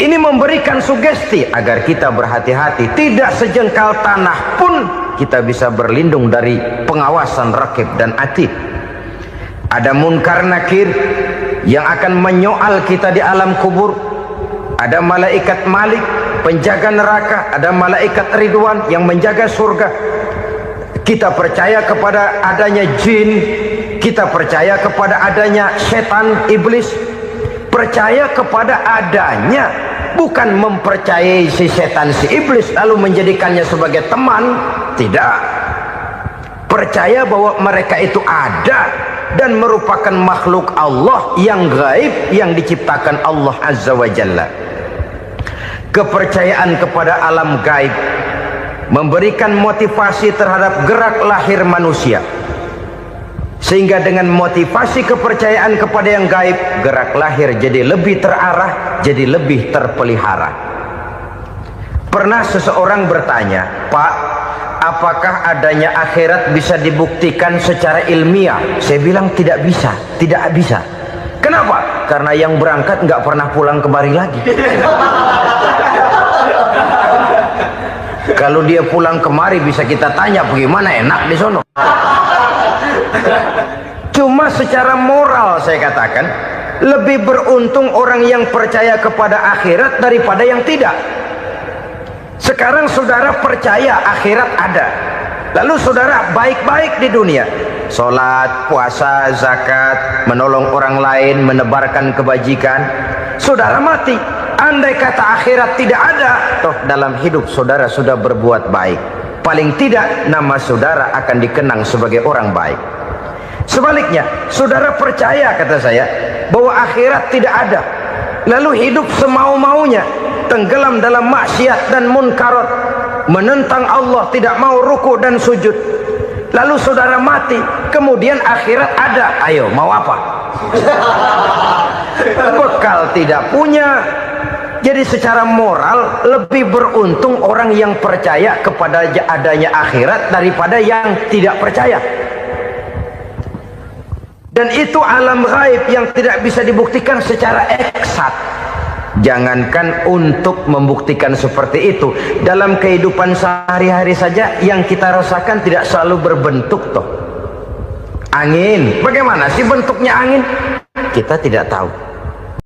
Ini memberikan sugesti agar kita berhati-hati, tidak sejengkal tanah pun kita bisa berlindung dari pengawasan raqib dan atid. Ada munkar nakir yang akan menyoal kita di alam kubur. Ada malaikat Malik, penjaga neraka. Ada malaikat Ridwan yang menjaga surga. Kita percaya kepada adanya jin, kita percaya kepada adanya setan, iblis. Percaya kepada adanya, bukan mempercayai si setan, si iblis lalu menjadikannya sebagai teman. Tidak. Percaya bahwa mereka itu ada dan merupakan makhluk Allah yang gaib, yang diciptakan Allah Azza wa Jalla. Kepercayaan kepada alam gaib memberikan motivasi terhadap gerak lahir manusia, sehingga dengan motivasi kepercayaan kepada yang gaib, gerak lahir jadi lebih terarah, jadi lebih terpelihara. Pernah seseorang bertanya, "Pak, apakah adanya akhirat bisa dibuktikan secara ilmiah?" Saya bilang tidak bisa, tidak bisa. Kenapa? Karena yang berangkat nggak pernah pulang kemari lagi. Kalau dia pulang kemari bisa kita tanya bagaimana enak di sono. Cuma secara moral saya katakan, lebih beruntung orang yang percaya kepada akhirat daripada yang tidak. Sekarang saudara percaya akhirat ada, lalu saudara baik-baik di dunia, sholat, puasa, zakat, menolong orang lain, menebarkan kebajikan. Saudara mati, andai kata akhirat tidak ada, toh dalam hidup saudara sudah berbuat baik, paling tidak nama saudara akan dikenang sebagai orang baik. Sebaliknya, saudara percaya, kata saya, bahwa akhirat tidak ada, lalu hidup semau-maunya, tenggelam dalam maksiat dan munkarat, menentang Allah, tidak mau ruku dan sujud, lalu saudara mati, kemudian akhirat ada, ayo mau apa? Bekal tidak punya. Jadi secara moral lebih beruntung orang yang percaya kepada adanya akhirat daripada yang tidak percaya. Dan itu alam gaib yang tidak bisa dibuktikan secara eksat. Jangankan untuk membuktikan seperti itu, dalam kehidupan sehari-hari saja yang kita rasakan tidak selalu berbentuk toh. Angin, bagaimana sih bentuknya angin? Kita tidak tahu.